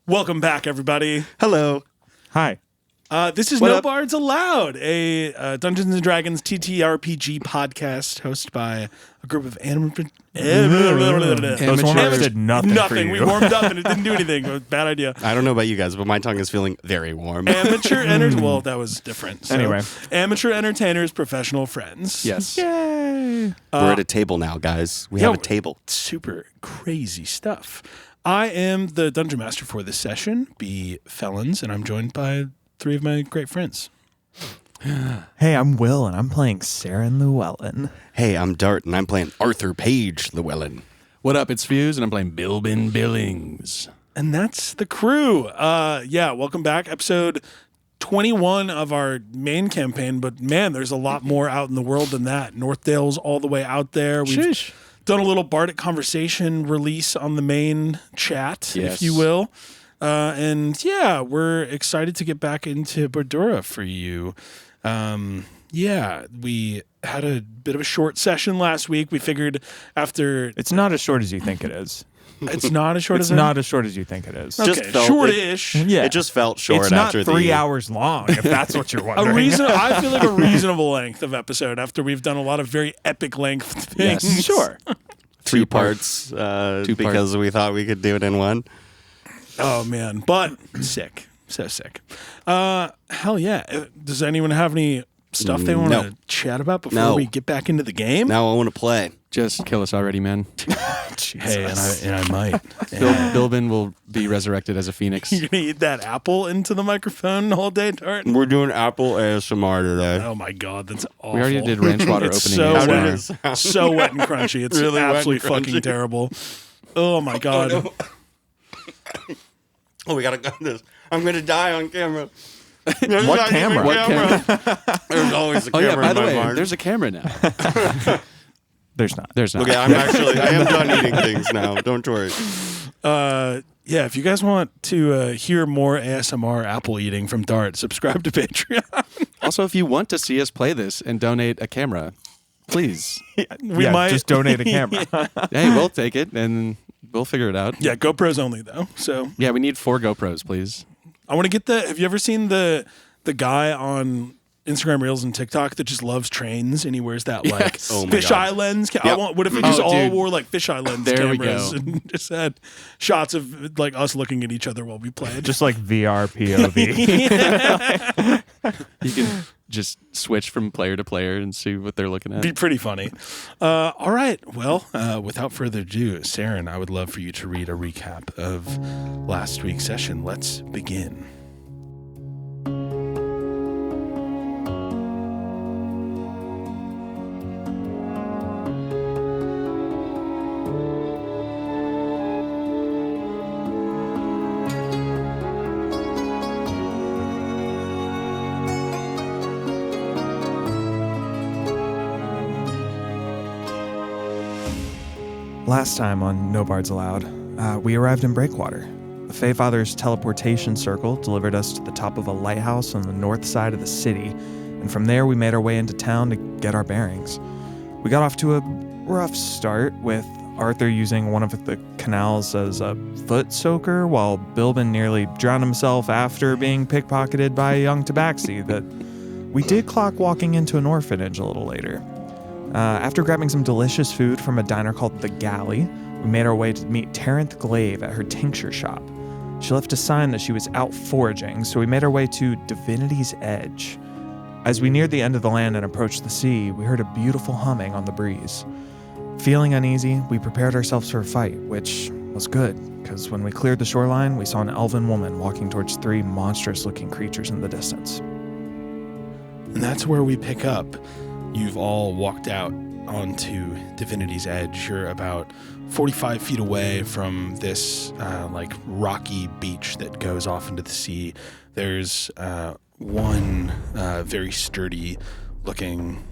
Welcome back, everybody. Hello. Hi. This is No Bards Allowed, a Dungeons & Dragons TTRPG podcast hosted by a group of Those one-liners did nothing for you. We warmed up and it didn't do anything. Bad idea. I don't know about you guys, but my tongue is feeling very warm. Well, that was different. So, Anyway. Amateur entertainers, professional friends. Yes. Yay. We're at a table now, guys. We have a table. Super crazy stuff. I am the Dungeon Master for this session, B. Felons, and I'm joined by three of my great friends. Hey, I'm Will, and I'm playing Seren Llewelyn. Hey, I'm Dart, and I'm playing Arthur Paige Llewelyn. What up? It's Fuse, and I'm playing Billben Billings. And that's the crew. Welcome back. Episode 21 of our main campaign, but man, there's a lot more out in the world than that. Northdale's all the way out there. We've done a little Bardic Conversation release on the main chat, if you will. We're excited to get back into Bordura for you. We had a bit of a short session last week. We figured after... It's not as short as you think it is. It's not as short as It's not as short as you think it is. Okay, short-ish. Yeah. It just felt short it's not after 3 hours long, if that's what you're wondering. I feel like a reasonable length of episode after we've done a lot of very epic length things. Yes. Sure. 2 parts, because we thought we could do it in one. Oh, man. But sick. So sick. Hell yeah. Does anyone have any stuff they want to chat about before we get back into the game? Now I want to play. Just kill us already, man. Hey, and I might. Billben will be resurrected as a phoenix. You're going to eat that apple into the microphone all day, Dart? We're doing Apple ASMR today. Oh, my God. That's awful. We already did ranch water opening. So ASMR. wet. So wet and crunchy. It's really absolutely fucking terrible. Oh, my God. Oh, no. We got to cut this. I'm going to die on camera. What camera? What camera? There's always a camera by the in my way, barn. there's a camera now. There's not. There's not. Okay, I am done eating things now. Don't worry. If you guys want to hear more ASMR apple eating from Dart, subscribe to Patreon. Also, if you want to see us play this and donate a camera, please. We might just donate a camera. Hey, we'll take it and we'll figure it out. Yeah, GoPros only though. So yeah, we need 4 GoPros, please. I want to get have you ever seen the guy on Instagram Reels and TikTok that just loves trains and he wears that like fisheye lens? What if we just all wore like fisheye lens cameras and just had shots of like us looking at each other while we played? Just like VR POV. You can just switch from player to player and see what they're looking at. Be pretty funny. All right. Well, without further ado, Seren, I would love for you to read a recap of last week's session. Let's begin. Last time on No Bards Allowed, we arrived in Breakwater. The Fey Father's teleportation circle delivered us to the top of a lighthouse on the north side of the city, and from there we made our way into town to get our bearings. We got off to a rough start, with Arthur using one of the canals as a foot soaker, while Billben nearly drowned himself after being pickpocketed by a young tabaxi that we did clock walking into an orphanage a little later. After grabbing some delicious food from a diner called The Galley, we made our way to meet Terenth Glaive at her tincture shop. She left a sign that she was out foraging, so we made our way to Divinity's Edge. As we neared the end of the land and approached the sea, we heard a beautiful humming on the breeze. Feeling uneasy, we prepared ourselves for a fight, which was good, because when we cleared the shoreline, we saw an elven woman walking towards 3 monstrous-looking creatures in the distance. And that's where we pick up. You've all walked out onto Divinity's Edge. You're about 45 feet away from this rocky beach that goes off into the sea. There's one very sturdy looking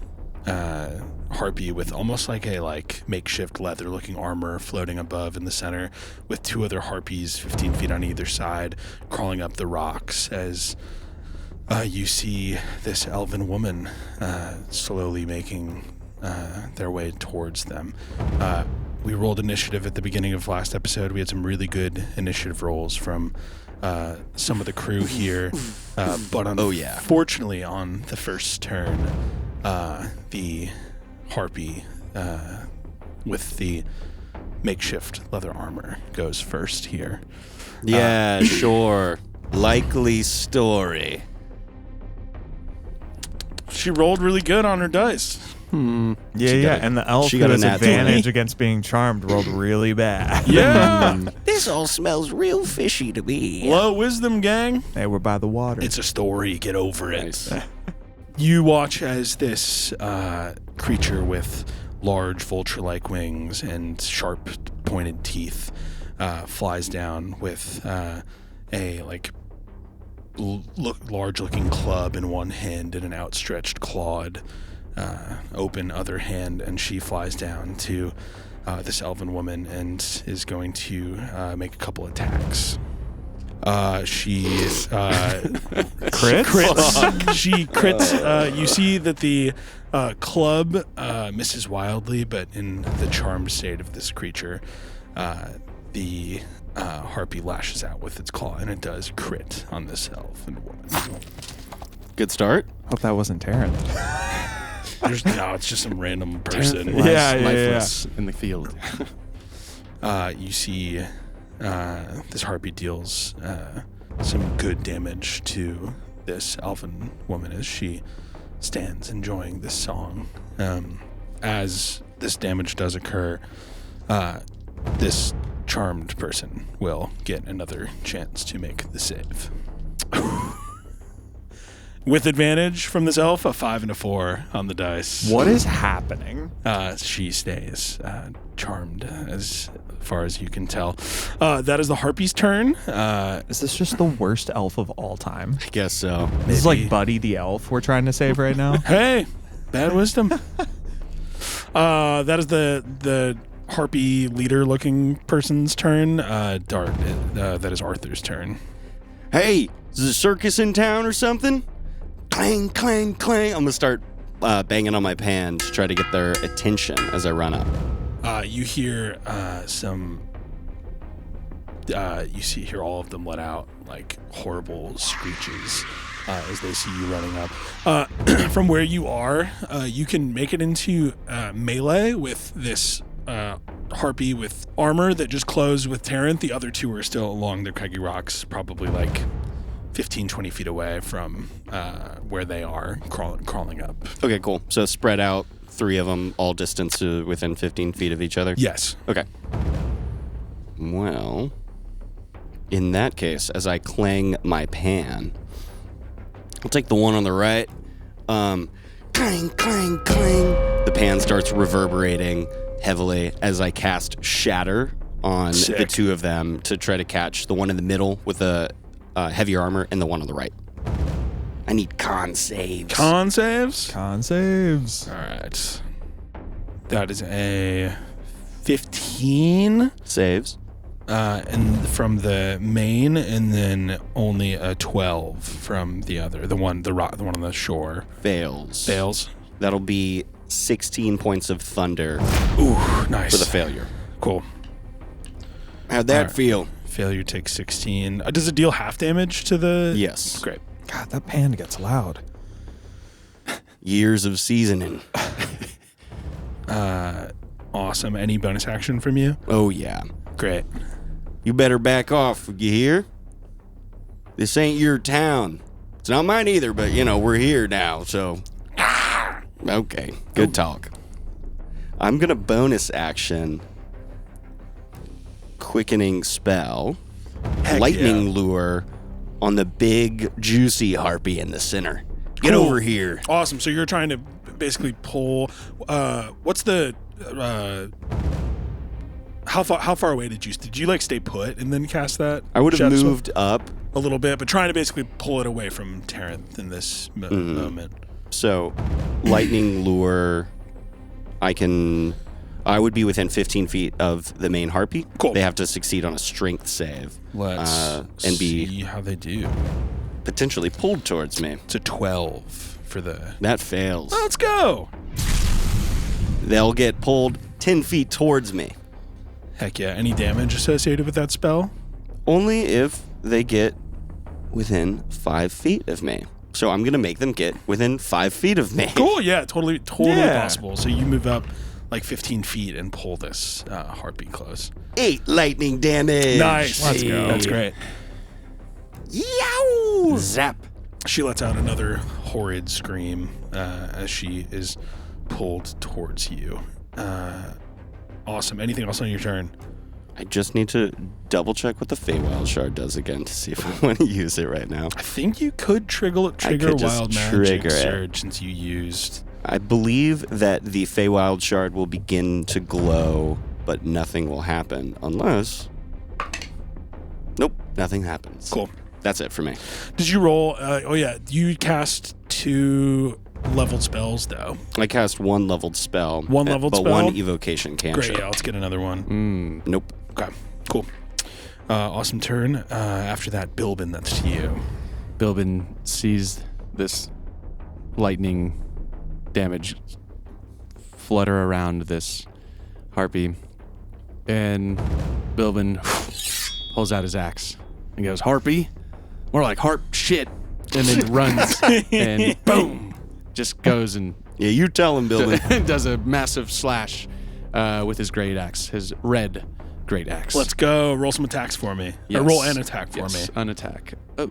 harpy with almost like a makeshift leather looking armor floating above in the center, with 2 other harpies 15 feet on either side crawling up the rocks as you see this elven woman slowly making their way towards them. we rolled initiative at the beginning of last episode. We had some really good initiative rolls from some of the crew here. But unfortunately, on the first turn, the harpy with the makeshift leather armor goes first here. Yeah, sure. Likely story. She rolled really good on her dice. Yeah, and the elf who has advantage against being charmed rolled really bad. Yeah! This all smells real fishy to me. Low wisdom, gang. Hey, we're by the water. It's a story. Get over it. Nice. You watch as this creature with large vulture-like wings and sharp pointed teeth flies down with a large-looking club in one hand and an outstretched clawed open other hand, and she flies down to this elven woman and is going to make a couple attacks. She crits. She crits. You see that the club misses wildly, but in the charmed state of this creature, the harpy lashes out with its claw, and it does crit on this elven woman. Good start. Hope that wasn't Taryn. No, it's just some random person. Lifeless in the field. You see this harpy deals some good damage to this elven woman as she stands enjoying this song. As this damage does occur, this charmed person will get another chance to make the save. With advantage from this elf, a 5 and a 4 on the dice. What is happening? She stays charmed as far as you can tell. That is the harpy's turn. Is this just the worst elf of all time? I guess so. This is like Buddy the elf we're trying to save right now. Hey, bad wisdom. That is the harpy leader-looking person's turn. Dart, that is Arthur's turn. Hey, is there a circus in town or something? Clang, clang, clang. I'm going to start banging on my pan to try to get their attention as I run up. You hear hear all of them let out like horrible screeches as they see you running up. From where you are, you can make it into melee with this harpy with armor that just closed with Terrence. The other two are still along the craggy rocks, probably like 15, 20 feet away from where they are crawling up. Okay, cool. So spread out, 3 of them, all distance to within 15 feet of each other? Yes. Okay. Well, in that case, as I clang my pan, I'll take the one on the right. Clang, clang, clang. The pan starts reverberating heavily as I cast Shatter on the 2 of them to try to catch the one in the middle with the heavy armor and the one on the right. I need con saves. Con saves? Con saves. All right. That is a 15. Saves. And from the main, and then only a 12 from the other, the one on the shore. Fails. That'll be 16 points of thunder. Ooh, nice. For the failure. Cool. How'd that feel? Failure takes 16. Does it deal half damage to the... Yes. Great. God, that pan gets loud. Years of seasoning. Awesome. Any bonus action from you? Oh, yeah. Great. You better back off, you hear? This ain't your town. It's not mine either, but, we're here now, so... Okay, good talk. I'm going to bonus action Quickening Spell, Lightning Lure on the big, juicy harpy in the center. Get over here. Awesome. So you're trying to basically pull... what's the... How far away did you like stay put and then cast that? I would have moved up a little bit, but trying to basically pull it away from Terrence in this moment. So, Lightning Lure, I would be within 15 feet of the main harpy. Cool. They have to succeed on a strength save. Let's see how they do. Potentially pulled towards me. It's a 12 for the... That fails. Let's go. They'll get pulled 10 feet towards me. Heck yeah. Any damage associated with that spell? Only if they get within 5 feet of me. So I'm going to make them get within 5 feet of me. Cool, yeah, totally possible. So you move up like 15 feet and pull this harpy close. 8 lightning damage. Nice. Let's go. That's great. Yow! Zap. She lets out another horrid scream as she is pulled towards you. Awesome. Anything else on your turn? I just need to double check what the Feywild Shard does again to see if I want to use it right now. I think you could trigger Wild Magic Surge since you used... I believe that the Feywild Shard will begin to glow, but nothing will happen unless... Nope, nothing happens. Cool. That's it for me. Did you roll... you cast 2 leveled spells, though. I cast 1 leveled spell. One leveled but spell? 1 evocation cantrip. Great, yeah, let's get another one. Nope. Okay, cool. Awesome turn. After that, Billben, that's to you. Billben sees this lightning damage flutter around this harpy, and Billben pulls out his axe and goes, "Harpy? More like harp shit," and then runs and boom, just goes and Yeah, you tell him, Billben. does a massive slash with his great axe, his red great axe. Let's go. Roll some attacks for me. Yes. Or roll an attack for Yes, me. an attack. Oh.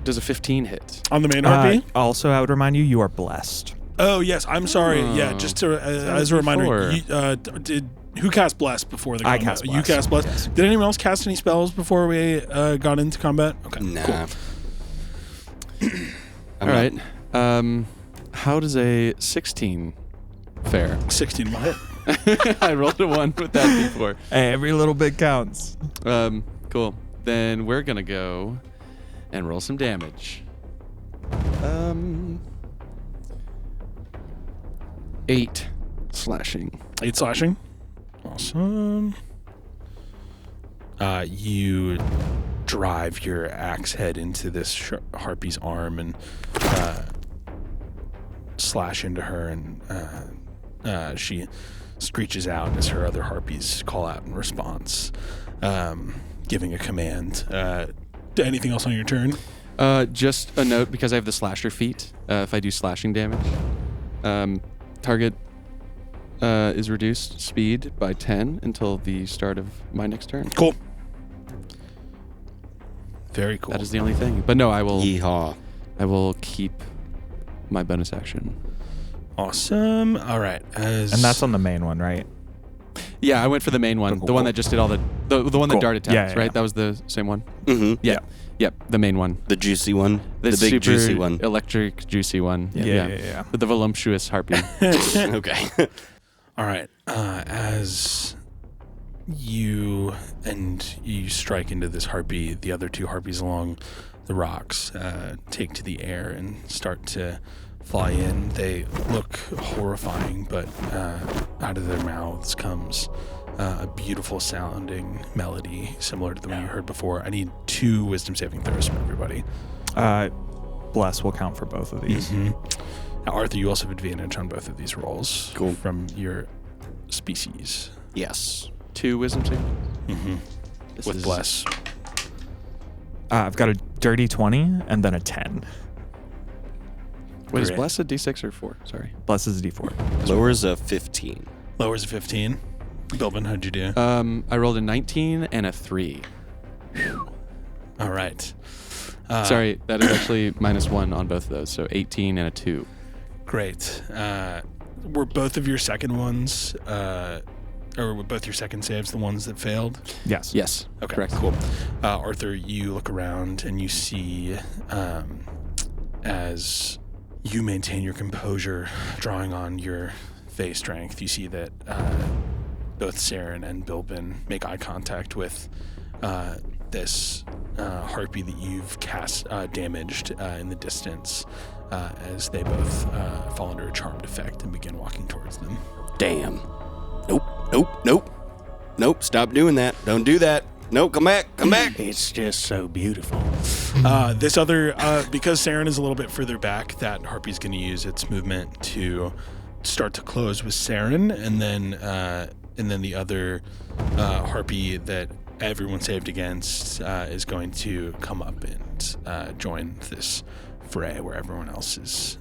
Does a 15 hit? On the main harpy? Also, I would remind you, you are blessed. Oh, yes. I'm sorry. Yeah, just to, as a reminder, who cast Bless before the combat? I cast You Bless. cast Bless. Yes. Did anyone else cast any spells before we got into combat? Okay, Nah. cool. All right. How does a 16 fare? 16 will hit. I rolled a 1 with that before. Hey, every little bit counts. Cool. Then we're gonna go and roll some damage. 8 slashing. 8 slashing. Awesome. You drive your axe head into this harpy's arm and slash into her, and she screeches out as her other harpies call out in response, giving a command. Anything else on your turn? Just a note, because I have the slasher feat, if I do slashing damage, target is reduced speed by 10 until the start of my next turn. Cool. Very cool. That is the only thing. But no, I will keep my bonus action. Awesome. All right. And that's on the main one, right? Yeah, I went for the main one. Cool, the one cool. that just did all the one that Cool. dart attacks, Yeah, right? yeah. That was the same one? Mm-hmm. Yeah. Yep, the main one. The juicy one. The big super juicy one. Electric, juicy one. Yeah. With the voluptuous harpy. Okay. All right. As you strike into this harpy, the other 2 harpies along the rocks take to the air and start to fly in. They look horrifying, but out of their mouths comes a beautiful sounding melody similar to the one you heard before. I need 2 wisdom saving throws from everybody. Bless will count for both of these. Now, Arthur, you also have advantage on both of these rolls. Cool. From your species. Yes. 2 wisdom saving. Mm-hmm. With Bless. I've got a dirty 20 and then a 10. Wait, is Great. Bless a D6 or 4? Sorry. Bless is a D4. Lowers a 15. Lowers a 15. Billben, how'd you do? I rolled a 19 and a 3. All right. Sorry, that is actually -1 on both of those, so 18 and a 2. Great. Were both of your second ones, or were both your second saves the ones that failed? Yes. Yes. Okay, Correct. cool. Arthur, you look around and you see, as you maintain your composure, drawing on your Fey strength, you see that both Seren and Billben make eye contact with this harpy that you've cast damaged in the distance, as they both fall under a charmed effect and begin walking towards them. Damn. Nope. Stop doing that. Don't do that. Nope. Come back. It's just so beautiful. This other, because Seren is a little bit further back, that harpy's going to use its movement to start to close with Seren, and then and then the other harpy that everyone saved against is going to come up and join this fray where everyone else is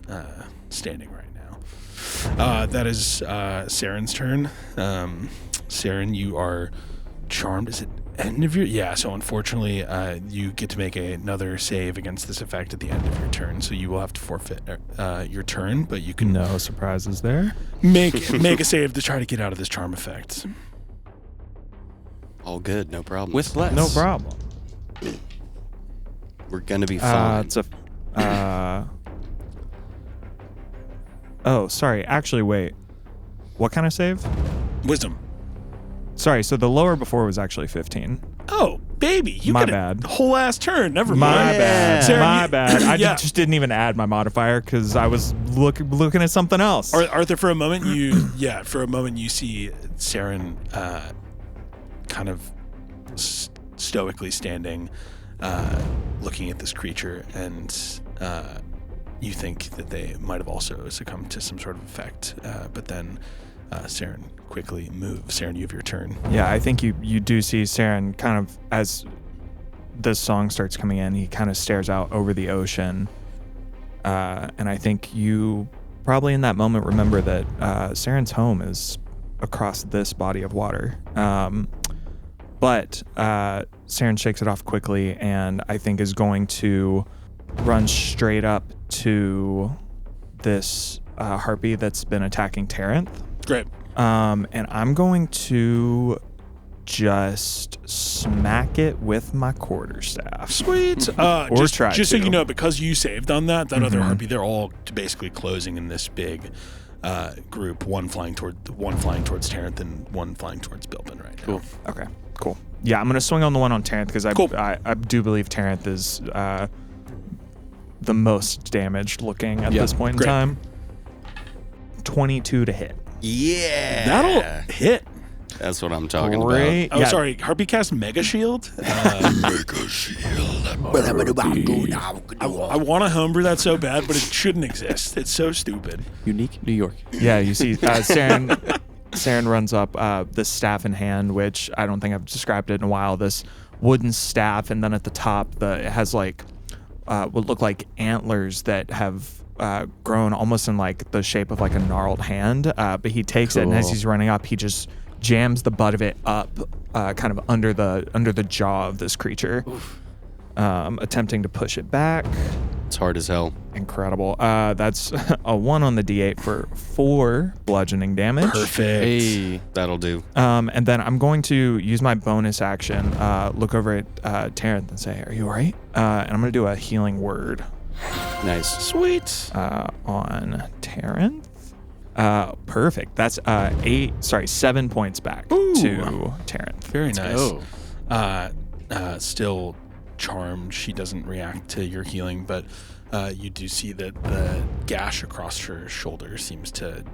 standing right now. That is Seren's turn. Seren, you are charmed. Is it end of your... Yeah, so unfortunately, you get to make another save against this effect at the end of your turn, so you will have to forfeit your turn, but you can... No surprises there. Make a save to try to get out of this charm effect. All good, no problem. With less. No problem. We're gonna be fine. It's a... Oh, sorry. Actually, wait. What kind of save? Wisdom. Sorry, so the lower before was actually 15. Oh, baby, you My get bad. a whole ass turn. Never My mind. bad. Seren, My bad. I yeah. just didn't even add my modifier because I was looking at something else. Arthur, for a moment you see Seren kind of stoically standing, looking at this creature, and you think that they might have also succumbed to some sort of effect, but then Seren quickly moves. Seren, you have your turn. Yeah, I think you do see Seren kind of, as this song starts coming in, he kind of stares out over the ocean. And I think you probably in that moment remember that Seren's home is across this body of water. But Seren shakes it off quickly and I think is going to run straight up to this harpy that's been attacking Terranth. Great. And I'm going to just smack it with my quarterstaff. Sweet. Try just so to. you know, because you saved on that other harpy, they're all basically closing in this big group. One flying towards Terranth and one flying towards Billben right now. Cool. Okay, cool. Yeah, I'm going to swing on the one on Terranth because Cool. I do believe Terranth is the most damaged looking at this point in Great. time. 22 to hit. Yeah. That'll hit. That's what I'm talking Great. Oh, Yeah. sorry. Harpy cast Mega Shield. I want to homebrew that so bad, but it shouldn't exist. It's so stupid. Unique New York. Yeah, you see Seren runs up, this staff in hand, which I don't think I've described it in a while, this wooden staff, and then at the top it has like what look like antlers that have grown almost in like the shape of like a gnarled hand, but he takes it, and as Cool. he's running up, he just jams the butt of it up kind of under the jaw of this creature, attempting to push it back. It's hard as hell. Incredible. That's a 1 on the D8 for 4 bludgeoning damage. Perfect. Hey. That'll do. And then I'm going to use my bonus action, look over at Terranth and say, "Are you all right?" And I'm going to do a healing word Nice. Sweet. on Terranth. Perfect. That's 7 points back to Terranth. Very nice. Oh. Still charmed. She doesn't react to your healing, but you do see that the gash across her shoulder seems to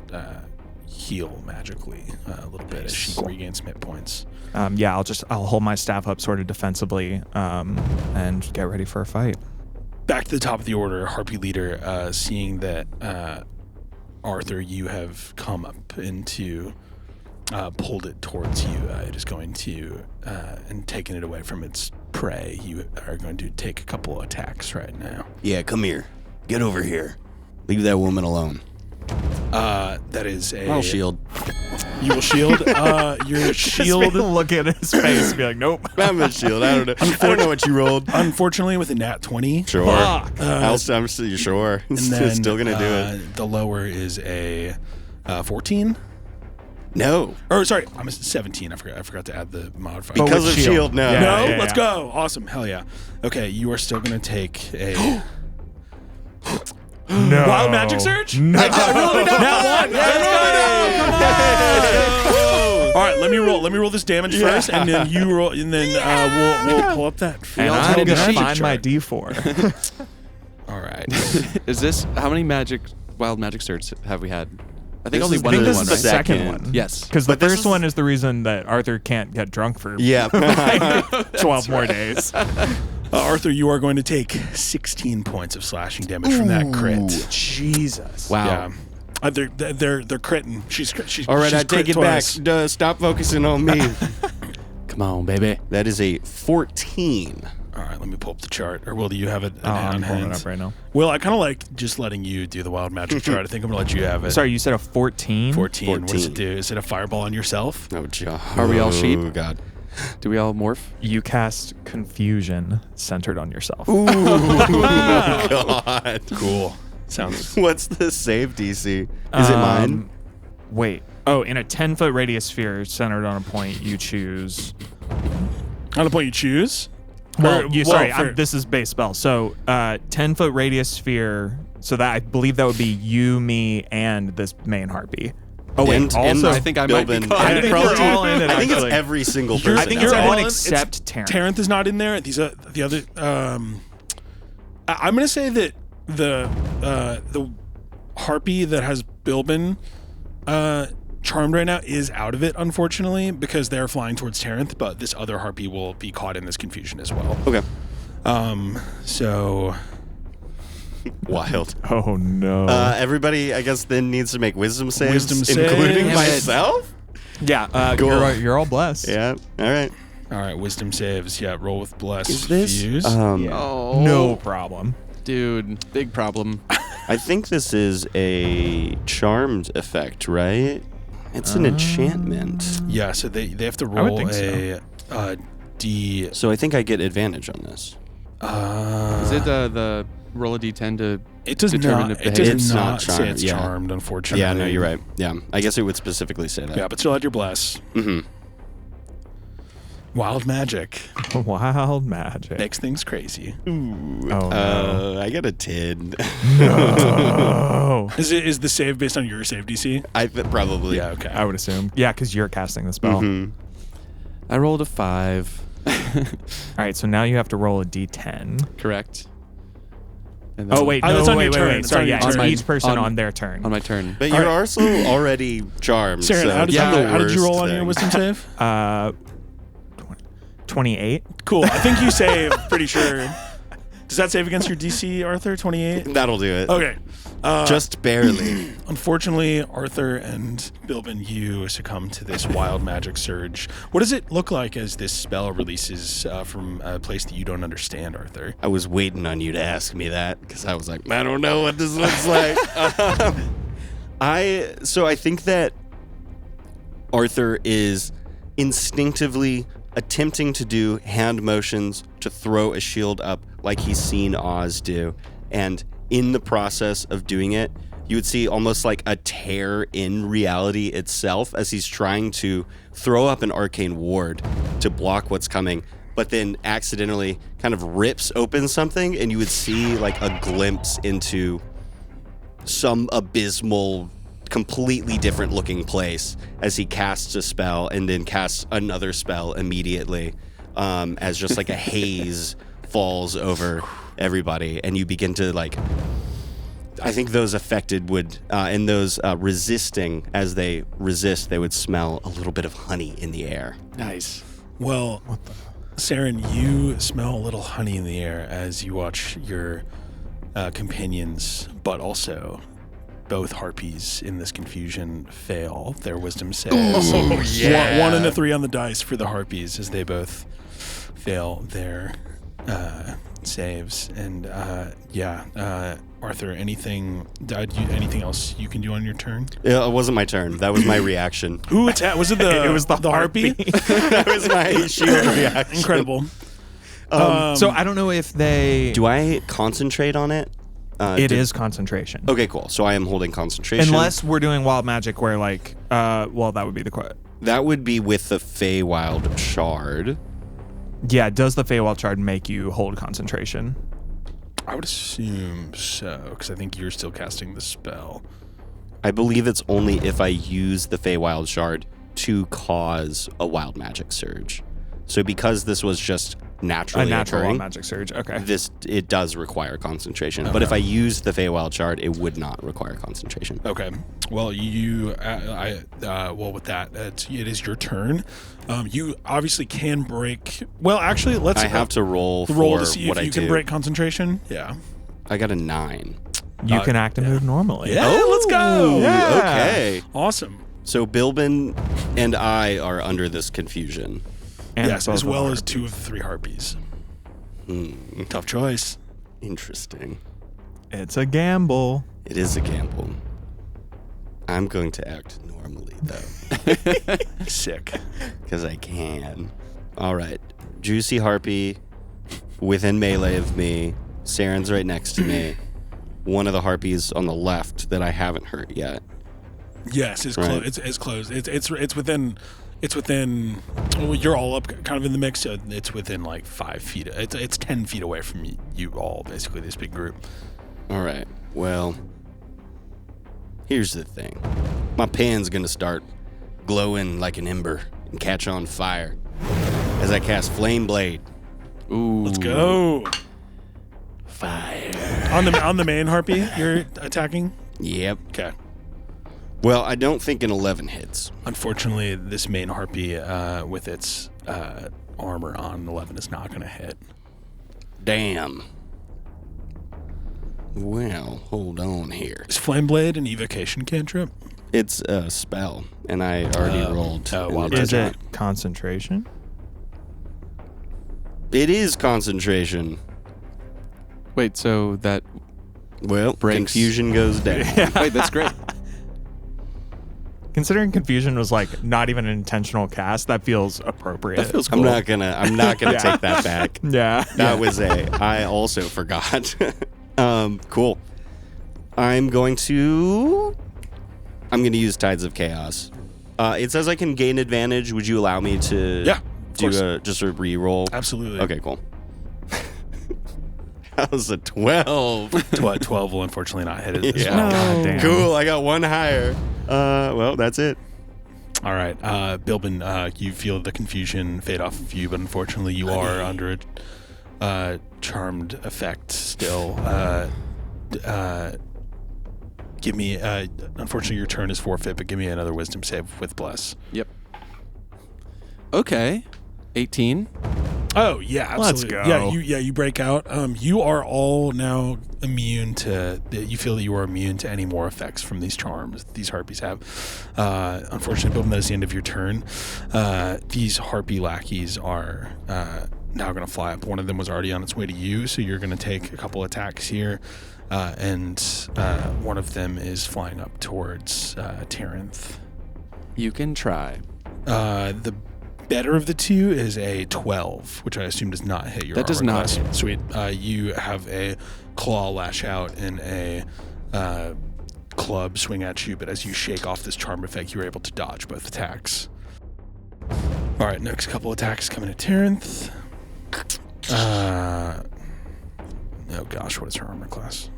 heal magically a little bit as she regains some hit points. Yeah, I'll hold my staff up sort of defensively and get ready for a fight. Back to the top of the order, Harpy Leader, seeing that Arthur, you have come up into pulled it towards you. It is going to and taken it away from its prey. You are going to take a couple attacks right now. Yeah, come here. Get over here. Leave that woman alone. That is a... I'll shield. You will shield. Your shield... Look at his face and be like, nope. I'm a shield. I don't know. I don't know what you rolled. Unfortunately, with a nat 20. Sure. I'm sure. And then, Still gonna do it. The lower is a 14. No. Or sorry, I'm a 17. I forgot to add the modifier. But Because with of shield, no. Yeah. No, let's go. Awesome. Hell yeah. Okay, you are still going to take a No. wild magic surge? No. Nat 1. All right, let me roll this damage first, and then you roll, and then we'll pull up that And field I'm magic going to find my chart. D4. All right. Is this how many wild magic surges have we had? I think This only is- one I think other this one, is right? the second second. one. Yes. Because the But this first is- one is the reason that Arthur can't get drunk for Yeah. 12 more days. Arthur, you are going to take 16 points of slashing damage from that crit. Jesus. Wow. They're critting. She's All right, she's I take crit it twice. back. Stop focusing on me. Come on, baby. That is a 14. All right, let me pull up the chart. Or Will, do you have it on I'm hand? pulling it up right now. Will, I kind of like just letting you do the wild magic chart. I think I'm gonna let you have it. Sorry, you said a 14? 14. What does 14. it do? Is it a fireball on yourself? Oh, God. Are we all sheep? Oh, God. Do we all morph? You cast confusion centered on yourself. Ooh, God. Cool. Sounds. What's the save DC? Is it mine? Wait. Oh, in a 10-foot radius sphere centered on a point, you choose. On the point you choose. Well, for- this is base spell. So, 10-foot radius sphere. So that I believe that would be you, me, and this main harpy. Oh wait, And also I think I might be Billben caught. and I think Probably- you're all in it, I think it's actually. every single You're- person. I think that's it's all everyone in- except Terran. Taranth is not in there. These are the other. I'm gonna say that the harpy that has Billben charmed right now is out of it, unfortunately, because they're flying towards Taranth. But this other harpy will be caught in this confusion as well. Okay. So Wild. Oh no. Everybody, I guess, then needs to make wisdom saves, Wisdom saves. including Damn it. myself. yeah, cool. you're all blessed. Yeah. All right. all right, wisdom saves. Yeah, roll with bless. Is this? Fuse. Oh, No problem. dude, big problem. I think this is a charmed effect, right? It's an enchantment. yeah, so they have to I would roll think a D. So I think I get advantage on this. Is it the roll a d10 to It does determine not. if It behavior- does It's not not say charmed, it's yeah. charmed. Unfortunately. Yeah, no, you're right. Yeah, I guess it would specifically say that. Yeah, but still had your bless. Mm-hmm. Wild magic Wild magic. makes things crazy. Oh no. I get a 10. Oh. Is the save based on your save DC? I probably. Yeah. Okay. I would assume. Yeah, because you're casting the spell. Mhm. I rolled a 5. All right, so now you have to roll a d10. Correct. And then Oh wait, Oh, no, that's on wait, your wait, turn. wait. It's Sorry, on yeah, your it's turn. each person On- on their turn. on my turn. But you're also already charmed. Saren, so how did, it's the how did you roll worst on your thing. wisdom save? 28. Cool. I think you save. Pretty sure. Does that save against your DC, Arthur? 28. That'll do it. Okay. Just barely. Unfortunately, Arthur and Billben, you succumb to this wild magic surge. What does it look like as this spell releases from a place that you don't understand, Arthur? I was waiting on you to ask me that because I was like, I don't know what this looks like. I think that Arthur is instinctively attempting to do hand motions to throw a shield up like he's seen Oz do, and in the process of doing it, you would see almost like a tear in reality itself as he's trying to throw up an arcane ward to block what's coming, but then accidentally kind of rips open something, and you would see like a glimpse into some abysmal, completely different looking place as he casts a spell and then casts another spell immediately, as just like a haze falls over everybody, and you begin to like, I think those affected would and those resisting, as they resist, they would smell a little bit of honey in the air. Nice. Well, Saren, you smell a little honey in the air as you watch your companions, but also both harpies in this confusion fail their wisdom saves. Oh, yeah. One and a 3 on the dice for the harpies as they both fail their saves. And Arthur, anything else you can do on your turn? It wasn't my turn. That was my reaction. Who attacked? Was it the It was the harpy? That was my shield reaction. Incredible. So I don't know if they. Do I concentrate on it? It is concentration. Okay, cool. So I am holding concentration. Unless we're doing wild magic, where like, well, that would be the question. That would be with the Feywild Shard. Yeah, does the Feywild Shard make you hold concentration? I would assume so, because I think you're still casting the spell. I believe it's only if I use the Feywild Shard to cause a wild magic surge. So because this was just naturally A natural occurring, wild magic surge. Okay. it does require concentration. But if I use the Feywild Shard, it would not require concentration. Okay. Well, with that, it is your turn. You obviously can break. Well, actually, let's. I have to roll for roll to see what if I you do. can break concentration. Yeah. I got a 9. You can act and move normally. Yeah, let's go. Yeah. Okay. Awesome. So Billben and I are under this confusion. And Yes, both as of well our- as 2 of the 3 harpies. Tough choice. Interesting. It's a gamble. It is a gamble. I'm going to act normally, though, Sick. because I can. All right. Juicy Harpy within melee of me. Seren's right next to me. One of the harpies on the left that I haven't hurt yet. Yes, it's Right. close. It's close. It's within. It's within. Well, you're all up, kind of in the mix. So it's within like 5 feet. It's 10 feet away from you all. Basically, this big group. All right. Well, here's the thing. My pan's gonna start glowing like an ember and catch on fire as I cast Flame Blade. Ooh. Let's go. Fire on the main harpy. You're attacking. Yep. Okay. Well, I don't think an 11 hits. Unfortunately, this main harpy with its armor on 11 is not going to hit. Damn. Well, hold on here. Is Flame Blade an evocation cantrip? It's a spell, and I already rolled. well, an Is attack. it concentration? It is concentration. Wait, so that. Well, Breaks. confusion goes down. Wait, that's great. Considering confusion was like not even an intentional cast, that feels appropriate. That feels cool. I'm not gonna take that back. Yeah. That was I also forgot. Cool. I'm gonna use Tides of Chaos. It says I can gain advantage. Would you allow me to Yeah, of course. do just a re-roll? Absolutely. Okay, cool. That was a 12. 12 will unfortunately not hit it. as Yeah. well. God damn. Cool, I got one higher. Well, that's it. All right, Billben, you feel the confusion fade off of you, but unfortunately you are under a charmed effect still. Give me, unfortunately your turn is forfeit, but give me another wisdom save with bless. Yep. Okay. 18. Oh yeah, absolutely. Let's go. You break out. You are all now immune to. You feel that you are immune to any more effects from these charms these harpies have. Unfortunately, Billben, that is the end of your turn. These harpy lackeys are now going to fly up. One of them was already on its way to you, so you're going to take a couple attacks here, and one of them is flying up towards Terenth. You can try. The better of the two is a 12, which I assume does not hit your That does armor not class. hit. Sweet. You have a claw lash out and a club swing at you, but as you shake off this charm effect, you are able to dodge both attacks. All right, next couple attacks coming at Terenth. Oh gosh, what is her armor class?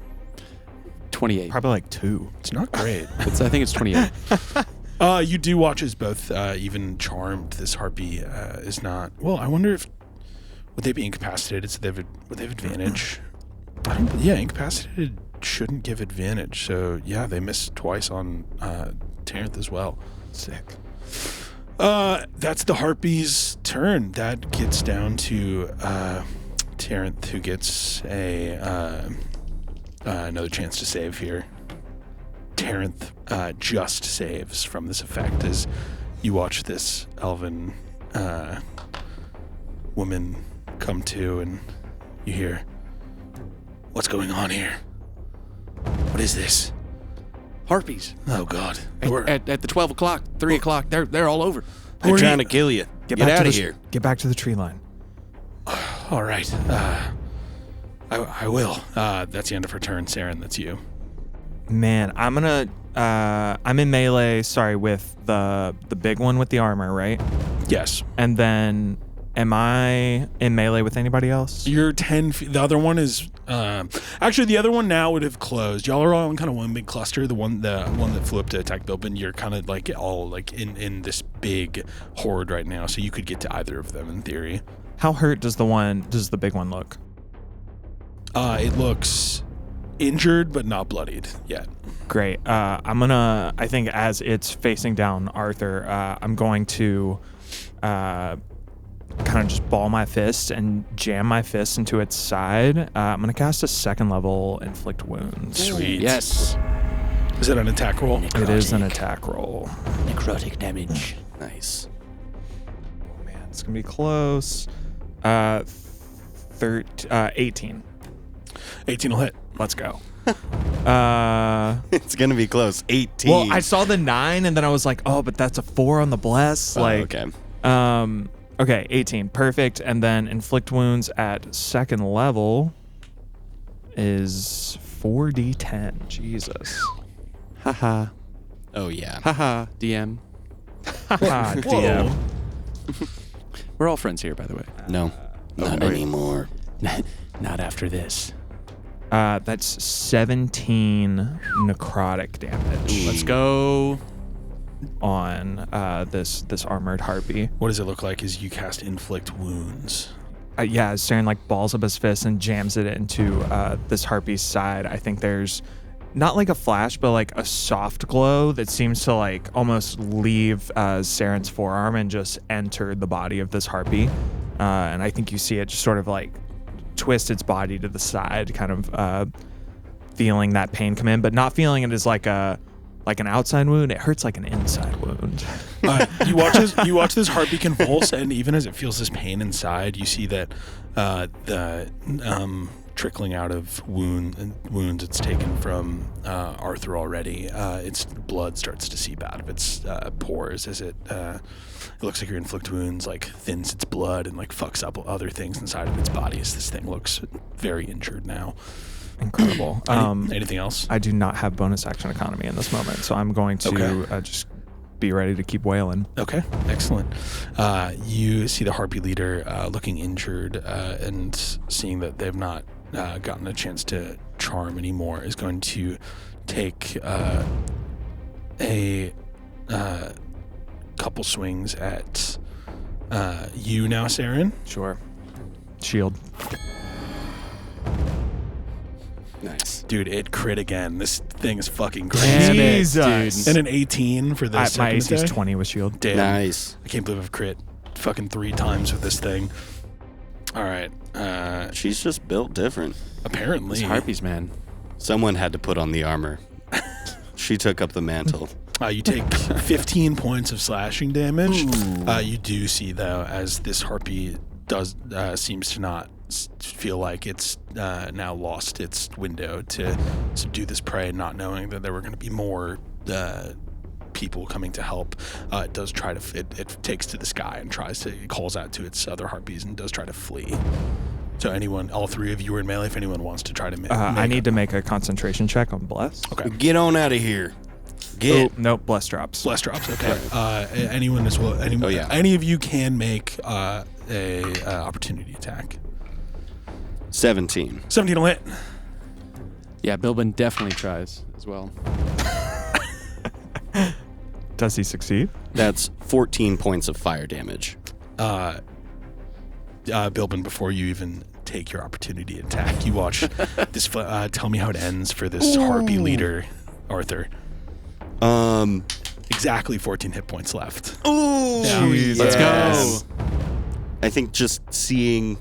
28. Probably like 2. It's not great. I think it's 28. You do watch as both, even charmed, this harpy is not. Well, I wonder if would they be incapacitated? So would they have advantage? Incapacitated shouldn't give advantage. So yeah, they miss twice on Terenth as well. Sick. That's the harpy's turn. That gets down to Terenth, who gets another chance to save here. Terenth just saves from this effect as you watch this elven woman come to, and you hear, "What's going on here? What is this?" Harpies. Oh God! At the 12 o'clock, 3 o'clock, they're all over. They're trying to kill you. Get Get back out to of the, here. Get back to the tree line. All right. I will. That's the end of her turn. Seren, that's you. Man, I'm gonna. I'm in melee. Sorry, with the big one with the armor, right? Yes. And then, am I in melee with anybody else? You're 10 feet. The other one is actually the other one now would have closed. Y'all are all in kind of one big cluster. The one that flew up to attack Billben, you're kind of like all like in this big horde right now. So you could get to either of them in theory. How hurt does the big one look? It looks injured but not bloodied yet. Great. I think as it's facing down Arthur, I'm going to kind of just ball my fist and jam my fist into its side. I'm going to cast a 2nd level Inflict Wounds. Sweet. Yes. Is it an attack roll? It is an attack roll. Necrotic damage. Nice. Oh, man, it's going to be close. 18. 18 will hit. Let's go. It's gonna be close. 18. Well, I saw the 9 and then I was like, oh, but that's a 4 on the bless. Oh, Like, okay. Okay, 18. Perfect. And then Inflict Wounds at 2nd level is 4d10. Jesus. Haha. Oh yeah. Haha. DM. Haha, DM. We're all friends here, by the way. No, not anymore. Not after this. That's 17 necrotic damage Let's go. on this armored harpy. What does it look like as you cast Inflict Wounds? Yeah, as Seren like balls up his fist and jams it into this harpy's side, I think there's not like a flash, but like a soft glow that seems to like almost leave Seren's forearm and just enter the body of this harpy. And I think you see it just sort of like twist its body to the side, kind of feeling that pain come in, but not feeling it as like an outside wound. It hurts like an inside wound. You watch this harpy convulse, and even as it feels this pain inside, you see that the trickling out of wounds it's taken from Arthur already. Its blood starts to seep out of its pores as it looks like your inflict wounds like thins its blood and like fucks up other things inside of its body as this thing looks very injured now. Incredible. Anything else? I do not have bonus action economy in this moment, so I'm going to just be ready to keep wailing. Okay, excellent. You see the harpy leader looking injured and seeing that they've not gotten a chance to charm anymore is going to take a couple swings at you now, Seren. Sure. Shield. Nice. Dude, it crit again. This thing is fucking Damn crazy. it, Jesus. And an 18 for the My second AC is attack? 20 with shield. Damn. Nice. I can't believe I've crit fucking 3 times with this thing. All right. She's just built different. Apparently. These harpies, man. Someone had to put on the armor. She took up the mantle. You take 15 points of slashing damage. You do see, though, as this harpy does seems to not feel like it's now lost its window to subdue this prey, not knowing that there were going to be more people coming to help. It does try to it takes to the sky and it calls out to its other harpies and does try to flee. So anyone, all 3 of you are in melee. If anyone wants to try to I need to make a concentration check on Bless. Okay. Get on out of here. Get. Oh, nope, Bless drops. Bless drops. Okay. Anyone as well. Anyone, yeah. Any of you can make a opportunity attack. 17. 17 will hit. Yeah, Billben definitely tries as well. Does he succeed? That's 14 points of fire damage. Billben, before you even take your opportunity attack, you watch this. Tell me how it ends for this harpy leader, Arthur. Exactly 14 hit points left. Ooh. Yeah. Let's go. I think just seeing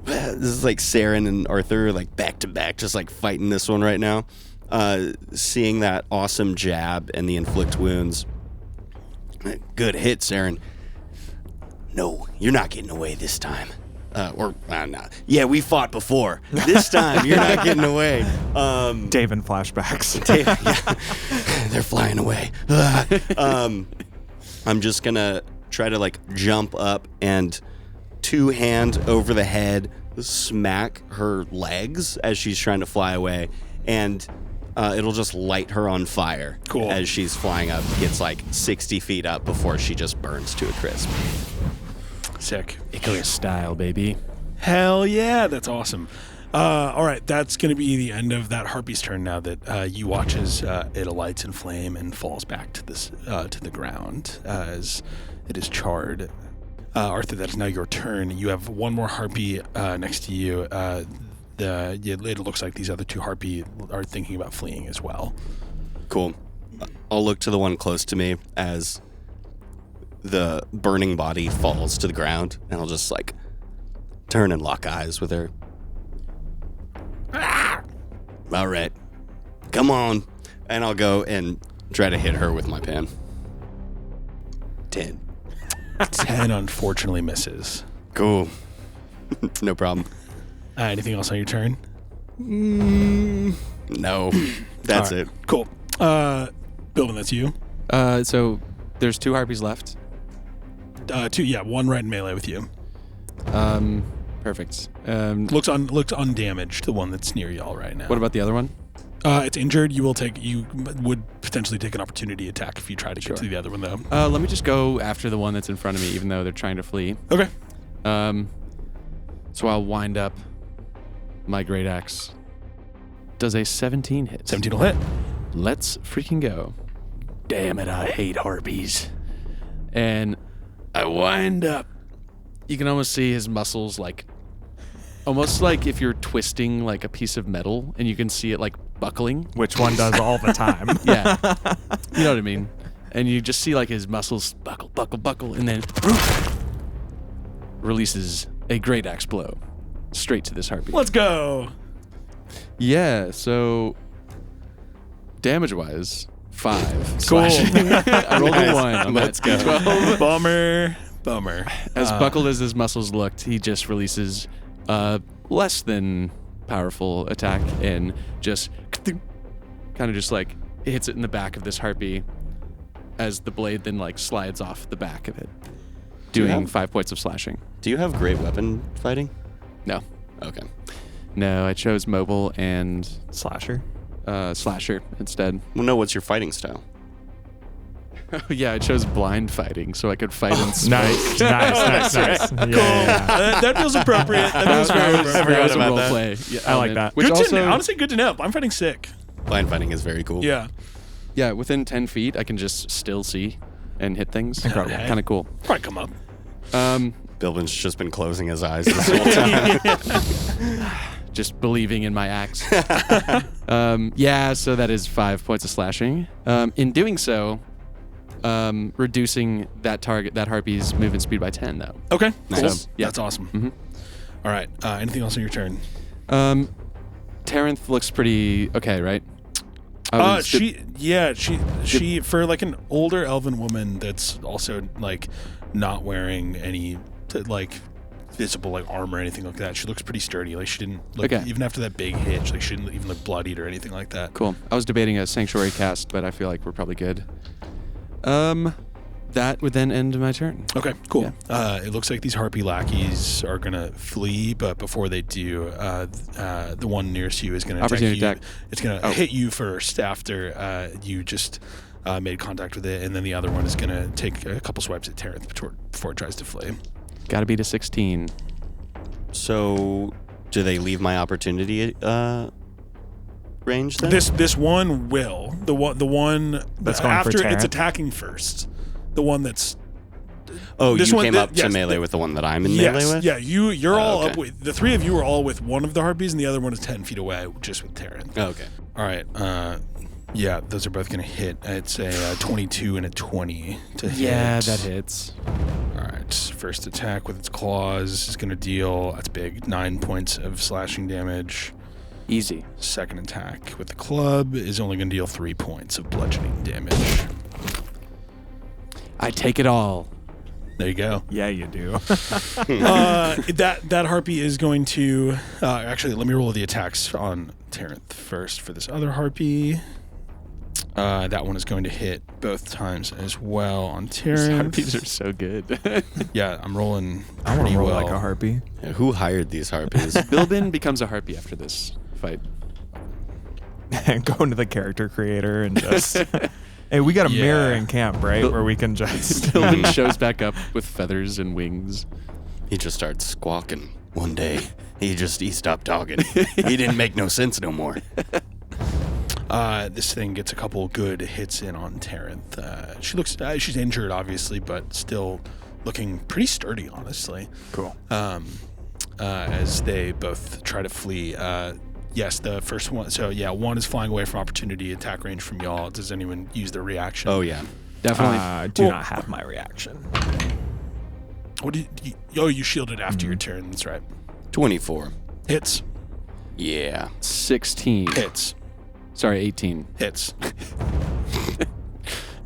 this is like Seren and Arthur like back to back, just like fighting this one right now. Seeing that awesome jab and the inflict wounds. Good hit, Seren. No, you're not getting away this time. Not. Yeah, we fought before. This time, you're not getting away. Dave in flashbacks. They're flying away. I'm just gonna try to like jump up and 2-hand over the head, smack her legs as she's trying to fly away, and it'll just light her on fire. Cool. As she's flying up, gets like 60 feet up before she just burns to a crisp. Sick. Icarus style, baby. Hell yeah, that's awesome. All right, that's going to be the end of that harpy's turn now that you watch as it alights in flame and falls back to the ground as it is charred. Arthur, that is now your turn. You have one more harpy next to you. It looks like these other 2 harpy are thinking about fleeing as well. Cool. I'll look to the one close to me as the burning body falls to the ground, and I'll just like turn and lock eyes with her. All right, come on. And I'll go and try to hit her with my pan. 10. 10 unfortunately misses. Cool. No problem. Anything else on your turn? No, that's All right, it. Cool. Billben, that's you. So there's 2 harpies left. 2, yeah, 1 right in melee with you. Perfect. Looks undamaged, the one that's near y'all right now. What about the other one? It's injured. You would potentially take an opportunity attack if you try to get to the other one, though. Let me just go after the one that's in front of me, even though they're trying to flee. Okay. So I'll wind up my great axe. Does a 17 hit? 17 will hit. Let's freaking go. Damn it, I hate harpies. And I wind up. You can almost see his muscles almost like if you're twisting like a piece of metal and you can see it like buckling. Which one does all the time. Yeah. You know what I mean? And you just see like his muscles buckle, and then releases a great axe blow straight to this harpy. Let's go. Yeah, so damage-wise, 5. Cool. Slashing. I rolled a 1. I'm Let's go. 12. Bummer. As buckled as his muscles looked, he just releases less than powerful attack and just kind of just like hits it in the back of this harpy as the blade then like slides off the back of it, doing 5 points of slashing. Do you have great weapon fighting? No. Okay. No, I chose mobile and Slasher. slasher instead. Well, no, what's your fighting style? Yeah, I chose blind fighting so I could fight in smoke. Nice. Yeah. That feels appropriate. That feels very appropriate. That was a about role that. play. Yeah, I like element, that. Which Good also, to know. Honestly, good to know. I'm fighting sick. Blind fighting is very cool. Yeah. yeah, within 10 feet, I can just still see and hit things. Incredible. Kind of cool. Probably come up. Billben's just been closing his eyes this whole time. Just believing in my axe. Yeah, so that is 5 points of slashing. In doing so, reducing that harpy's movement speed by 10, though. Okay. Nice. Cool. So, yeah. That's awesome. Mhm. All right. Anything else on your turn? Terrenth looks pretty okay, right? She for like an older elven woman that's also like not wearing any like visible like armor or anything like that. She looks pretty sturdy. Like she didn't look even after that big hit. Like she didn't even look bloodied or anything like that. Cool. I was debating a sanctuary cast, but I feel like we're probably good. That would then end my turn. Okay, cool. It looks like these harpy lackeys are gonna flee, but before they do, the one nearest you is gonna Opportunity attack you. attack. It's gonna hit you first after you just made contact with it, and then the other one is gonna take a couple swipes at Terrenth before it tries to flee. Gotta beat a 16. So, do they leave my opportunity range then? This one will. The one That's going for after it's Terrenth? attacking first. The one that's Oh, this you one- came th- up to yes, melee the- with the one that I'm in melee with? Yeah, you're all okay. up with the three of you are all with one of the harpies, and the other one is 10 feet away, just with Terrenth. Oh, okay. All right. Yeah, those are both gonna hit. It's a 22 and a 20 to hit. Yeah, that hits. All right. First attack with its claws is gonna deal. That's big. 9 points of slashing damage. Easy. Second attack with the club is only gonna deal 3 points of bludgeoning damage. I take it all. There you go. Yeah, you do. That harpy is going to actually let me roll the attacks on Terrenth first for this other harpy. That one is going to hit both times as well on These Terrenth. harpies are so good. Yeah, I'm rolling I want pretty to roll well. like a harpy. Yeah, who hired these harpies? Billben becomes a harpy after this fight. And go into the character creator and just... Hey, we got a Yeah. mirror in camp, right? Where we can just... Billben shows back up with feathers and wings. He just starts squawking one day. He stopped talking. He didn't make no sense no more. This thing gets a couple good hits in on Terrenth. She looks she's injured obviously, but still looking pretty sturdy, honestly. Cool. As they both try to flee. Yes, the first one. So yeah, one is flying away from opportunity attack range from y'all. Does anyone use their reaction? Oh, yeah. Definitely. Do not have my reaction. What do you shielded after your turn. That's right. 24. Hits. Yeah. 16. Hits. Sorry, 18. Hits.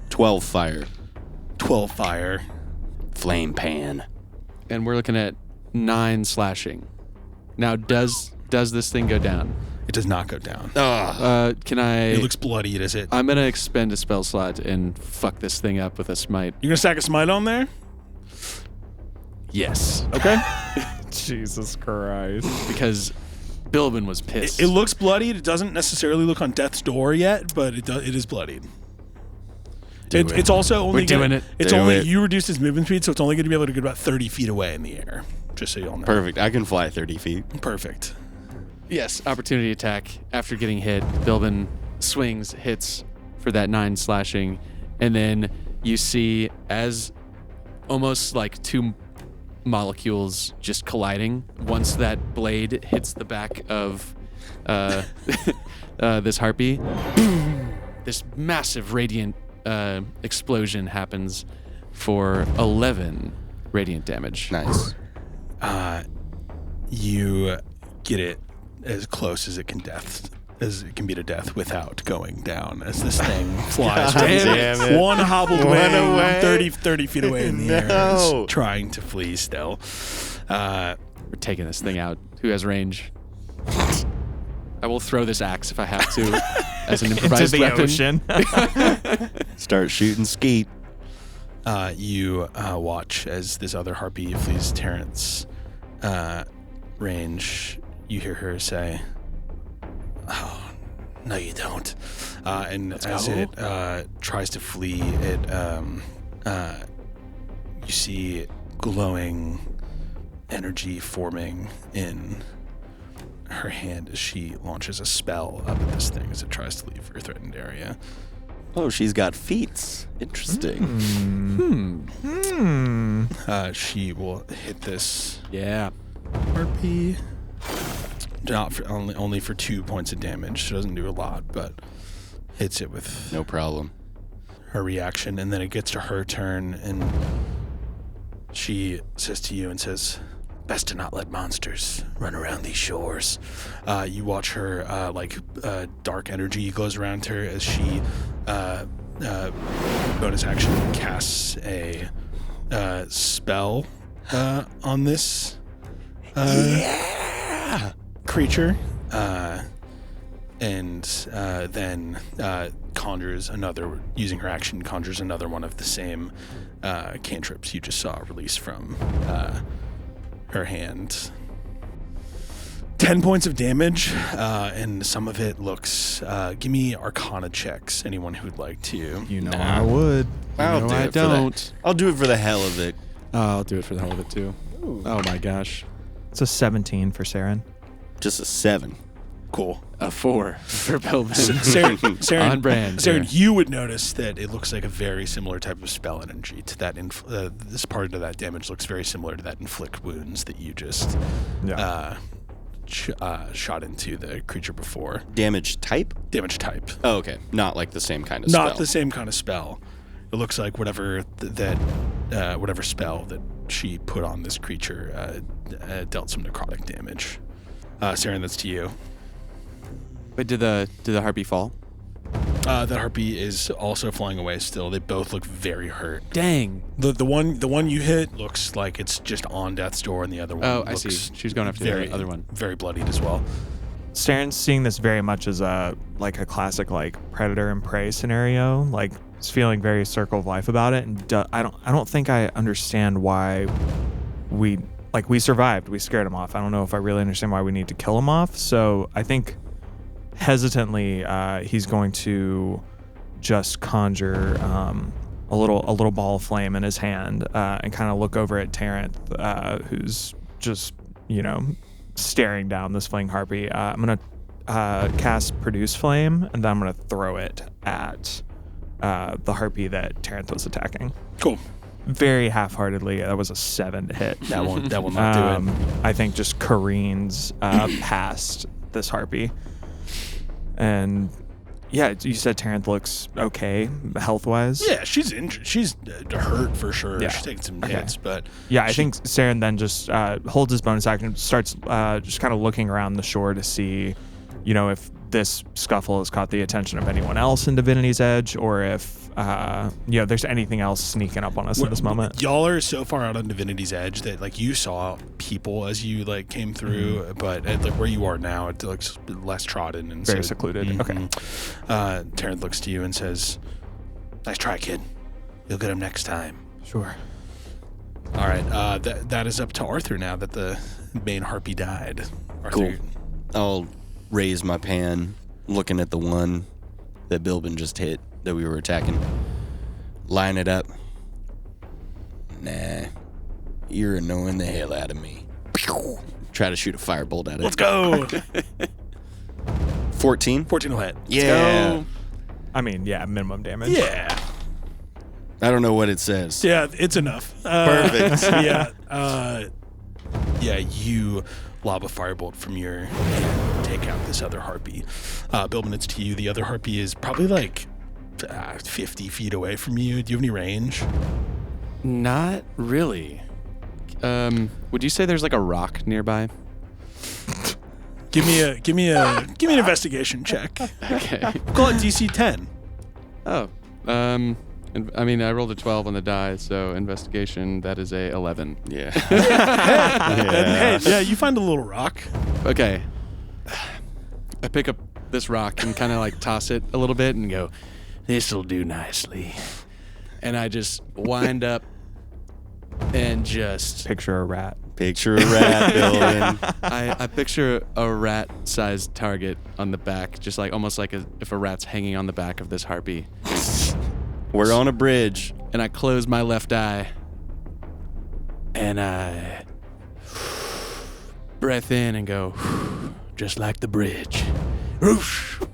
12 fire. 12 fire. Flame pan. And we're looking at 9 slashing. Now, does this thing go down? It does not go down. Can I... It looks bloody as it. I'm going to expend a spell slot and fuck this thing up with a smite. You're going to stack a smite on there? Yes. Okay. Jesus Christ. Because Billben was pissed. It looks bloodied. It doesn't necessarily look on death's door yet, but it is bloodied. It's also only you reduced his movement speed, so it's only going to be able to get about 30 feet away in the air. Just so you all know. Perfect. I can fly 30 feet. Perfect. Yes, opportunity attack. After getting hit, Billben swings, hits for that 9 slashing, and then you see as almost like 2 molecules just colliding. Once that blade hits the back of this harpy, boom, this massive radiant explosion happens for 11 radiant damage. Nice. You get it as close as it can be to death without going down as this thing flies. Damn it. One hobbled way, away. 30 feet away in the air, is trying to flee still. We're taking this thing out. Who has range? I will throw this axe if I have to as an improvised Into the weapon. ocean. Start shooting skeet. You watch as this other harpy flees Terrence range. You hear her say, "Oh, no, you don't." And as it tries to flee, you see glowing energy forming in her hand as she launches a spell up at this thing as it tries to leave her threatened area. Oh, she's got feats. Interesting. She will hit this Yeah. harpy. Not for, only for 2 points of damage. She doesn't do a lot, but hits it with No problem. her reaction. And then it gets to her turn, and she says to you and says, "Best to not let monsters run around these shores." You watch her, dark energy goes around her as she, bonus action, casts a spell on this creature, and then conjures another, using her action, conjures another one of the same cantrips you just saw release from her hand. 10 points of damage, and some of it looks... give me Arcana checks, anyone who'd like to. I would. I'll do I it don't. I'll do it for the hell of it. I'll do it for the hell of it, too. Ooh. Oh, my gosh. It's a 17 for Seren. Just a 7. Cool. A 4 for Billben. Seren, On brand. Seren, you would notice that it looks like a very similar type of spell energy to that. This part of that damage looks very similar to that inflict wounds that you just shot into the creature before. Damage type? Damage type. Oh, okay. Not like the same kind of spell. Not the same kind of spell. It looks like whatever whatever spell that she put on this creature dealt some necrotic damage. Seren, that's to you. Wait, did the harpy fall? That harpy is also flying away still. They both look very hurt. Dang. The one you hit looks like it's just on death's door, and the other one I looks see. She's going after the other one. very bloodied as well. Saren's seeing this very much as a classic predator and prey scenario. He's feeling very circle of life about it, and I don't think I understand why we survived. We scared him off. I don't know if I really understand why we need to kill him off. So I think hesitantly he's going to just conjure a little ball of flame in his hand and kind of look over at Terrence, who's just staring down this flaying harpy. I'm gonna cast Produce Flame, and then I'm gonna throw it at the harpy that Terrence was attacking. Cool. Very half-heartedly. That was a 7 to hit. That will not do it. I think just careens past this harpy. And Yeah, you said Terrence looks okay health-wise. Yeah, she's injured. She's hurt for sure. Yeah. She's taking some hits, but Yeah, I think Seren then just holds his bonus action and starts just kind of looking around the shore to see, if this scuffle has caught the attention of anyone else in Divinity's Edge, or if there's anything else sneaking up on us at this moment. Y'all are so far out on Divinity's Edge that like you saw people as you like came through, but at like where you are now, it looks less trodden and Very secluded. Okay. Terrence looks to you and says, "Nice try, kid. You'll get him next time." Sure. All right. That is up to Arthur now that the main harpy died. Arthur, Cool. I'll raise my pan, looking at the one that Billben just hit that we were attacking. Line it up. Nah. You're annoying the hell out of me. Try to shoot a firebolt at it. Let's go. 14? 14 will hit. Yeah. I mean, yeah, minimum damage. Yeah. I don't know what it says. Yeah, it's enough. Perfect. Yeah, you lob a firebolt from your hand, take out this other harpy. Billben, it's to you. The other harpy is probably like 50 feet away from you. Do you have any range? Not really. Would you say there's like a rock nearby? Give me an investigation check. Okay. Call it DC 10. Oh. I mean, I rolled a 12 on the die, so investigation, that is a 11. Yeah. Hey, you find a little rock. Okay. I pick up this rock and kind of like toss it a little bit and go, this'll do nicely. And I just wind up and just... Picture a rat. Picture a rat, Billben. I picture a rat-sized target on the back, just like almost like if a rat's hanging on the back of this harpy. We're on a bridge. And I close my left eye. And I breath in and go, just like the bridge.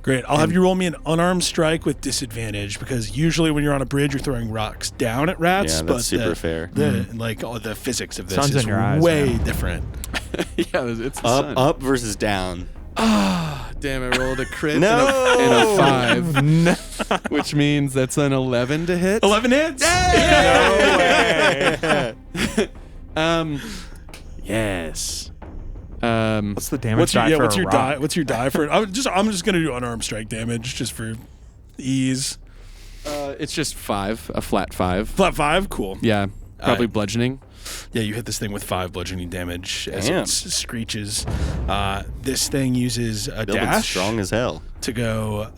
Great. I'll have you roll me an unarmed strike with disadvantage because usually when you're on a bridge, you're throwing rocks down at rats. Yeah, that's super fair. The physics of this Sun's is in your eyes, way man. different. Yeah, it's the sun. Up versus down. Ah, damn, I rolled a crit No! and a 5. Which means that's an 11 to hit. 11 hits. Yes. What's the damage What's your, die for what's a your rock? die? What's your die for? I'm just gonna do unarmed strike damage just for ease. It's just 5, a flat 5. Flat 5, cool. Yeah, probably bludgeoning. Yeah, you hit this thing with 5 bludgeoning damage as Damn. it screeches. This thing uses a Billben's dash strong as hell. to go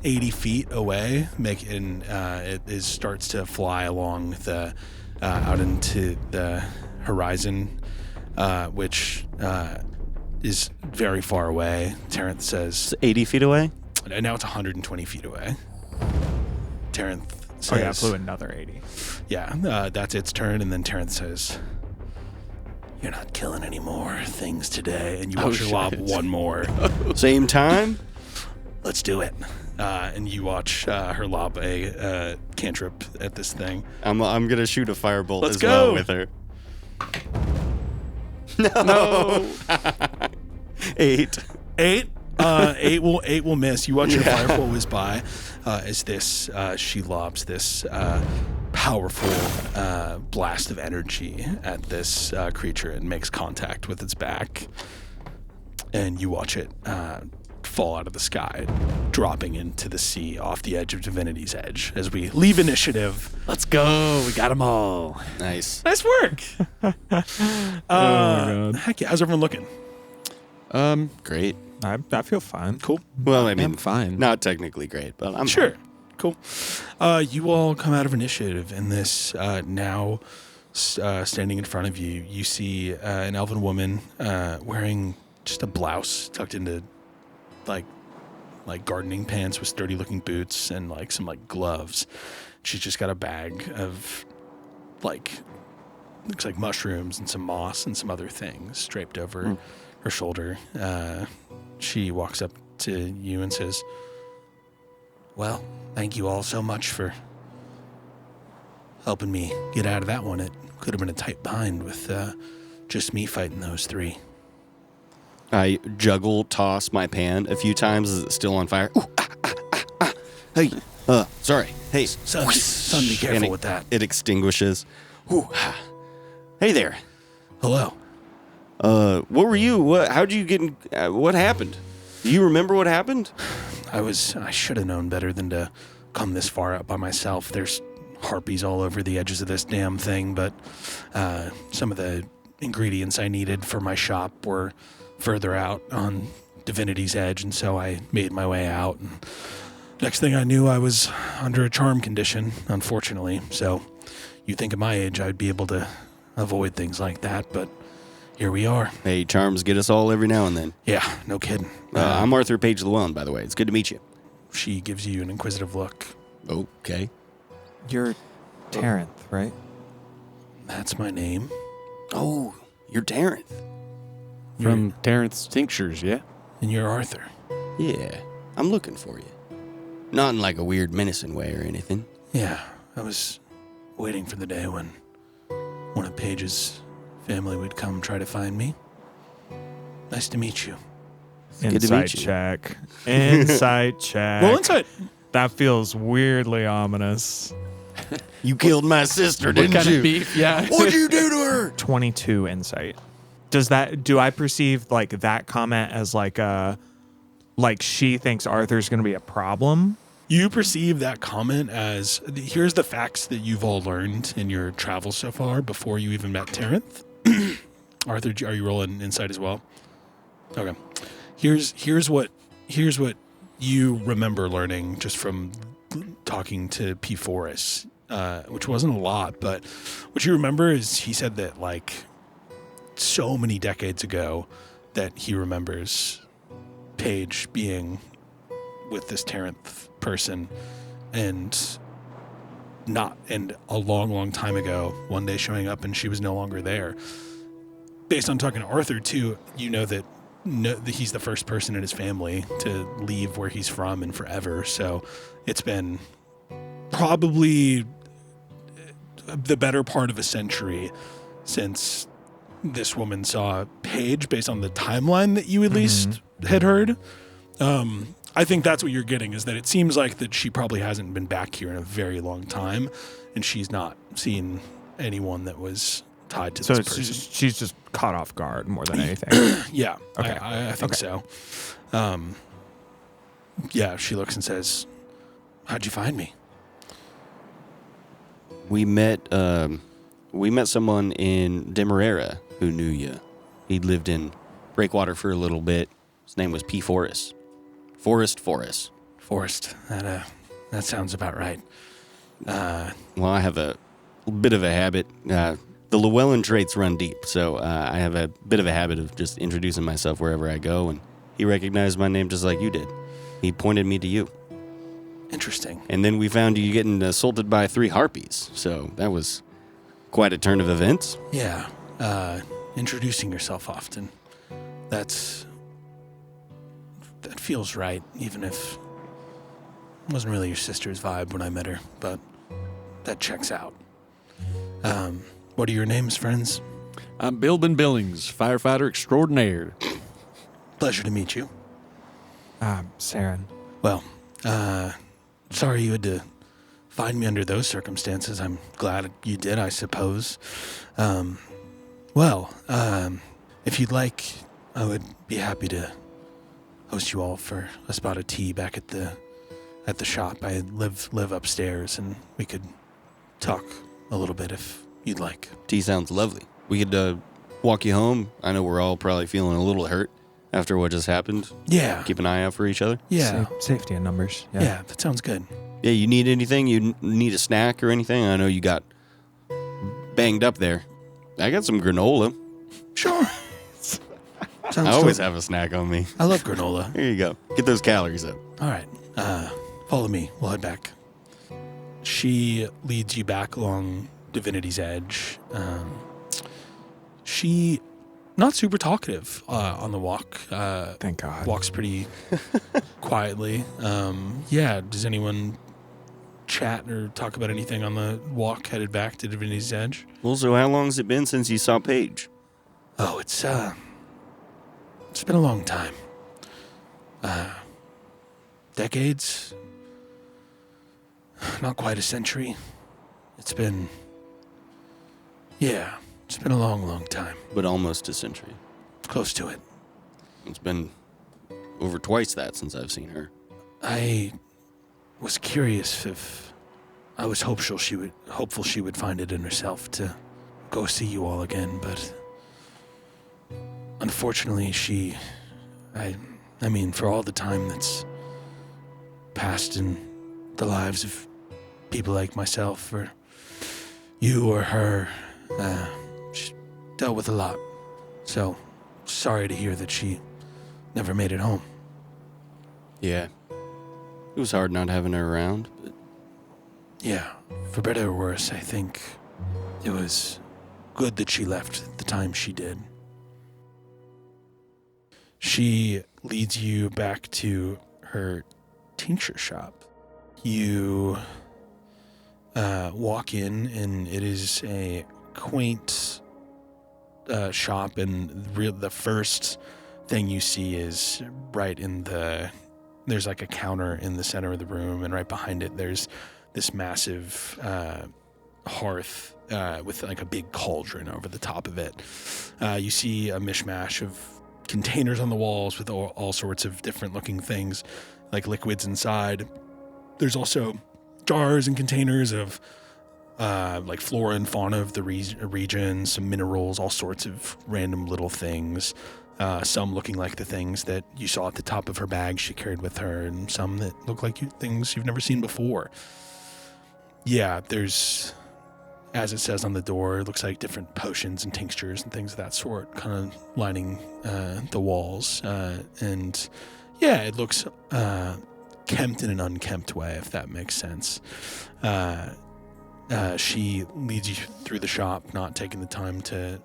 80 feet away. It starts to fly along the out into the horizon, which is very far away. Terrence says, It's 80 feet away? and now it's 120 feet away. Terrence says, Oh yeah, flew another 80. Yeah, that's its turn, and then Terrence says, "You're not killing any more things today," and you watch her lob one more. Same time? Let's do it. And you watch her lob a cantrip at this thing. I'm going to shoot a firebolt Let's as well go. with her. No. 8. 8. 8 will miss. You watch your firebolt whiz by as this she lobs this powerful blast of energy at this creature and makes contact with its back. And you watch it fall out of the sky, dropping into the sea off the edge of Divinity's Edge as we leave initiative. Let's go. We got them all. Nice. Nice work. God. Heck yeah. How's everyone looking? Great. I feel fine. Cool. Well, I mean, I'm fine. not technically great, but I'm Sure. fine. Cool. You all come out of initiative, and this now standing in front of you, you see an elven woman wearing just a blouse tucked into like gardening pants with sturdy looking boots and like some like gloves. She's just got a bag of looks like mushrooms and some moss and some other things draped over her shoulder. She walks up to you and says, "Well, thank you all so much for helping me get out of that one. It could have been a tight bind with just me fighting those 3. I juggle toss my pan a few times as it's still on fire. Ooh, Hey, sorry. Hey. Son, be careful with that. It extinguishes. Ooh. Hey there. Hello. What were you? How'd you get in? What happened? Do you remember what happened? I should have known better than to come this far out by myself. There's harpies all over the edges of this damn thing, but some of the ingredients I needed for my shop were further out on Divinity's Edge, and so I made my way out. And next thing I knew, I was under a charm condition, unfortunately. So you think at my age I'd be able to avoid things like that, but here we are. Hey, charms get us all every now and then. Yeah, no kidding. I'm Arthur Paige Llewelyn, by the way. It's good to meet you. She gives you an inquisitive look. Okay. You're Terrenth, right? That's my name. Oh, you're Terrenth. From Terrence Tinctures, yeah? And you're Arthur. Yeah, I'm looking for you. Not in like a weird menacing way or anything. Yeah, I was waiting for the day when one of Paige's family would come try to find me. Nice to meet you. Good to Insight meet you. check. Insight check. Roll insight. That feels weirdly ominous. You killed my sister, What didn't kind you? of beef? Yeah. What'd you do to her? 22 insight. Do I perceive like that comment as like she thinks Arthur's going to be a problem? You perceive that comment as, here's the facts that you've all learned in your travels so far before you even met Terrenth. Arthur, are you rolling insight as well? Okay. Here's what you remember learning just from talking to P. Forrest, which wasn't a lot, but what you remember is he said that like so many decades ago that he remembers Paige being with this Terrenth person and a long time ago, one day showing up and she was no longer there. Based on talking to Arthur too, you know that he's the first person in his family to leave where he's from and forever. So it's been probably the better part of a century since this woman saw Paige, based on the timeline that you at least had heard. I think that's what you're getting, is that it seems like that she probably hasn't been back here in a very long time, and she's not seen anyone that was tied to this person. She's just caught off guard more than anything. Yeah, Okay. I think so. Yeah, she looks and says, "How'd you find me?" We met someone in Demerara who knew you. He'd lived in Breakwater for a little bit. His name was P. Forrest. Forrest. Forrest. That sounds about right. Well, I have a bit of a habit. The Llewellyn traits run deep, so I have a bit of a habit of just introducing myself wherever I go, and he recognized my name just like you did. He pointed me to you. Interesting. And then we found you getting assaulted by 3 harpies, so that was quite a turn of events. Yeah. Introducing yourself often. That feels right, even if it wasn't really your sister's vibe when I met her, but that checks out. What are your names, friends? I'm Billben Billings, firefighter extraordinaire. Pleasure to meet you. Seren. Well, sorry you had to find me under those circumstances. I'm glad you did, I suppose. If you'd like, I would be happy to host you all for a spot of tea back at the shop. I live upstairs, and we could talk a little bit if you'd like. Tea sounds lovely. We could walk you home. I know we're all probably feeling a little hurt after what just happened. Yeah. Keep an eye out for each other. Yeah. Safety in numbers. Yeah, that sounds good. Yeah, you need anything? You need a snack or anything? I know you got banged up there. I got some granola. Sure. I always have a snack on me. I love granola. Here you go. Get those calories up. All right. Follow me. We'll head back. She leads you back along Divinity's Edge. She, not super talkative on the walk. Thank God. Walks pretty quietly. Yeah, does anyone chat or talk about anything on the walk headed back to Divinity's Edge? Well, so how long has it been since you saw Paige? Oh, it's It's been a long time. Decades? Not quite a century. It's been a long, long time. But almost a century. Close to it. It's been over twice that since I've seen her. I was curious if I was hopeful she would find it in herself to go see you all again, but unfortunately I mean, for all the time that's passed in the lives of people like myself or you or her, she dealt with a lot. So, sorry to hear that she never made it home. Yeah. It was hard not having her around, but Yeah, for better or worse, I think it was good that she left the time she did. She leads you back to her tincture shop. You walk in, and it is a quaint shop, and the first thing you see is right in there's like a counter in the center of the room, and right behind it there's this massive hearth with like a big cauldron over the top of it. You see a mishmash of containers on the walls with all sorts of different looking things, like liquids inside. There's also jars and containers of like flora and fauna of the region, some minerals, all sorts of random little things. Some looking like the things that you saw at the top of her bag she carried with her, and some that look like things you've never seen before. Yeah, there's, as it says on the door, it looks like different potions and tinctures and things of that sort kind of lining the walls. And yeah, it looks kempt in an unkempt way, if that makes sense. She leads you through the shop, not taking the time to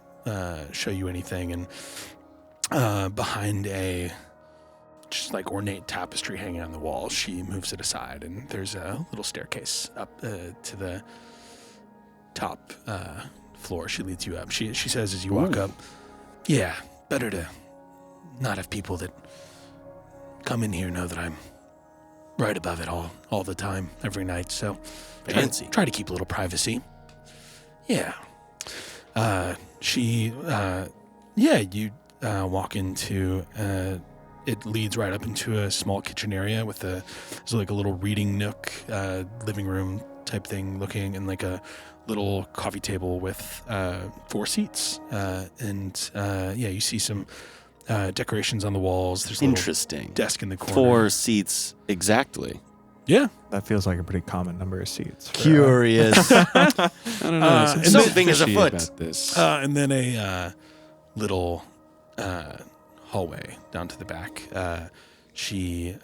show you anything, and behind a just like ornate tapestry hanging on the wall, she moves it aside, and there's a little staircase up to the top floor. She leads you up. She says as you walk up, yeah, better to not have people that come in here know that I'm right above it all the time, every night. So fancy. Try to keep a little privacy. Yeah. You walk into, it leads right up into a small kitchen area with there's like a little reading nook, living room type thing looking, and like a little coffee table with 4 seats. You see some decorations on the walls. There's a interesting little desk in the corner. 4 seats exactly. Yeah. That feels like a pretty common number of seats. Curious. I don't know. and something is fishy afoot. about this. And then a little hallway down to the back. She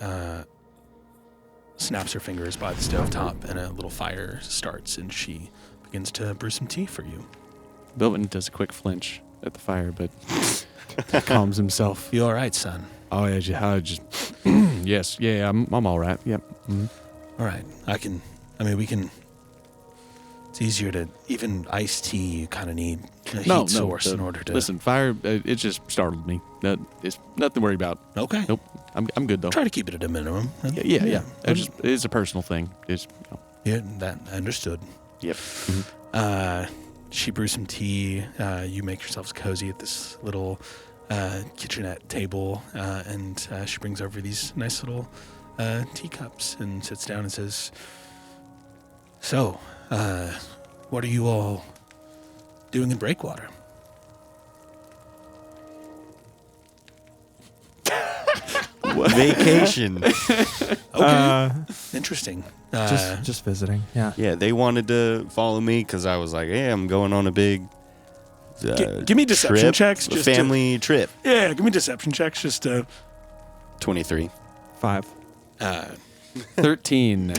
snaps her fingers by the stovetop, and a little fire starts, and she begins to brew some tea for you. Billben does a quick flinch at the fire, but calms himself. You all right, son? Oh yeah, just yes, yeah, I'm all right. Yep. Mm-hmm. All right. We can. It's easier to, even iced tea, you kind of need a heat source in order to. Listen, fire, it just startled me. It's nothing to worry about. Okay. Nope. I'm good though. Try to keep it at a minimum. Yeah. It's a personal thing. Yeah, that understood. Yep. Mm-hmm. She brews some tea. You make yourselves cozy at this little kitchenette table, and she brings over these nice little teacups and sits down and says, "So, what are you all doing in Breakwater?" Vacation. Okay. Interesting. Just visiting. Yeah. Yeah, they wanted to follow me because I was like, hey, I'm going on a big give me deception trip, checks. a family trip. Yeah, give me deception checks just to... 23. 5. 13.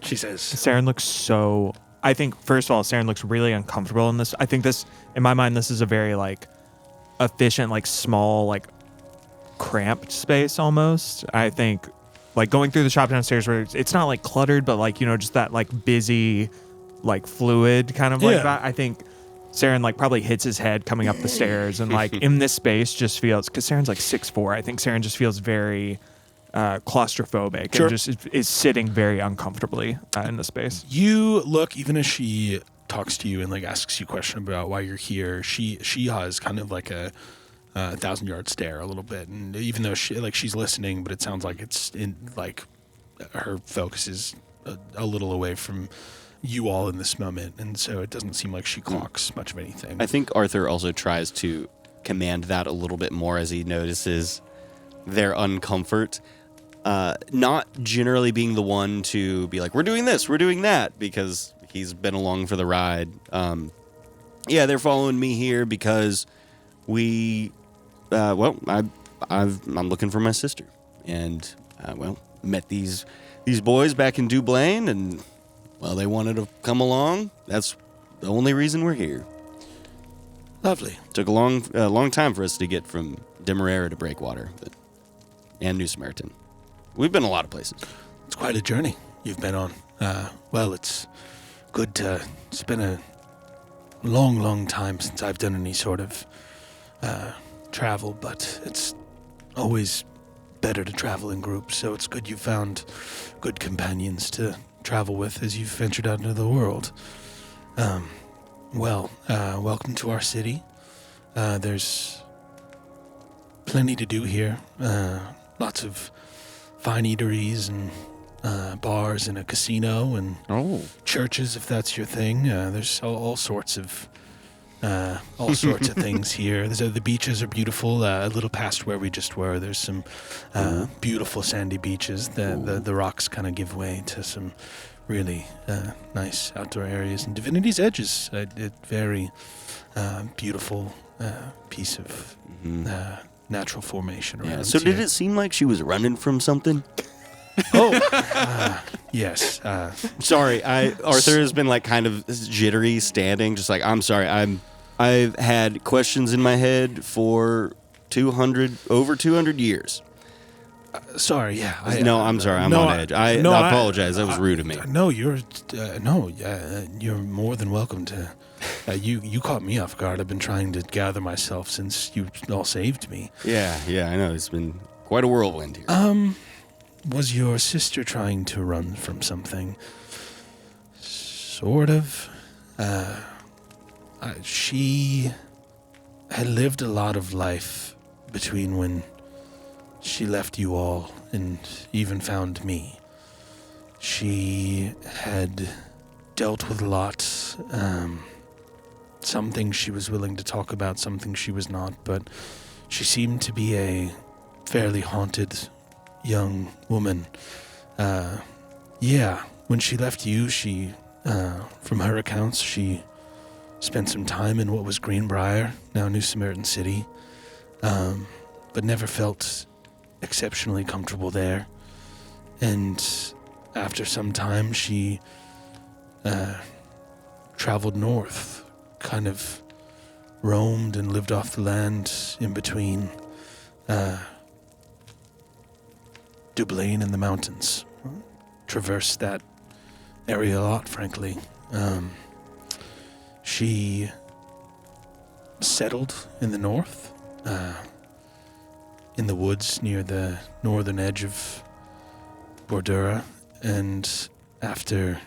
She says... Seren looks so... I think, first of all, Seren looks really uncomfortable in this. I think this, in my mind, this is a very, like, efficient, like, small, like, cramped space almost. I think, like, going through the shop downstairs where it's not, like, cluttered, but, like, just that, like, busy, like, fluid kind of like that. I think Seren like probably hits his head coming up the stairs, and like in this space just feels, because Seren's like 6'4". I think Seren just feels very claustrophobic Sure. and just is sitting very uncomfortably in the space. You look, even as she talks to you and like asks you a question about why you're here, she has kind of like a 1,000-yard stare a little bit, and even though she's listening, but it sounds like it's in like her focus is a little away from you all in this moment, and so it doesn't seem like she clocks much of anything. I think Arthur also tries to command that a little bit more as he notices their uncomfort. Not generally being the one to be like, we're doing this, we're doing that, because he's been along for the ride. Yeah, they're following me here because I'm looking for my sister, and met these boys back in Dublin, and they wanted to come along. That's the only reason we're here. Lovely. Took a long time for us to get from Demerara to Breakwater, and New Samaritan. We've been a lot of places. It's quite a journey you've been on. It's good to... It's been a long time since I've done any sort of travel, but it's always better to travel in groups, so it's good you found good companions to travel with as you've ventured out into the world. Welcome to our city. There's plenty to do here. Lots of fine eateries and bars and a casino and churches, if that's your thing. There's all sorts of things here. The beaches are beautiful. A little past where we just were, there's some beautiful sandy beaches. The rocks kind of give way to some really nice outdoor areas. And Divinity's Edge is a very beautiful piece of natural formation around here. So did it seem like she was running from something? Yes. Sorry, Arthur has been like kind of jittery standing, just like, I'm sorry, I've had questions in my head for over 200 years. Sorry, yeah. I'm sorry, I'm on edge. I apologize, that was rude of me. No, you're more than welcome to. You caught me off guard. I've been trying to gather myself since you all saved me. Yeah, I know. It's been quite a whirlwind here. Was your sister trying to run from something? Sort of. She had lived a lot of life between when she left you all and even found me. She had dealt with a lot. Some things she was willing to talk about, some things she was not, but she seemed to be a fairly haunted young woman. When she left you, she, from her accounts, she spent some time in what was Greenbrier, now New Samaritan City, but never felt exceptionally comfortable there. And after some time, she traveled north, kind of roamed and lived off the land in between Dublin and the mountains. Traversed that area a lot, frankly. She settled in the north, in the woods near the northern edge of Bordura, and after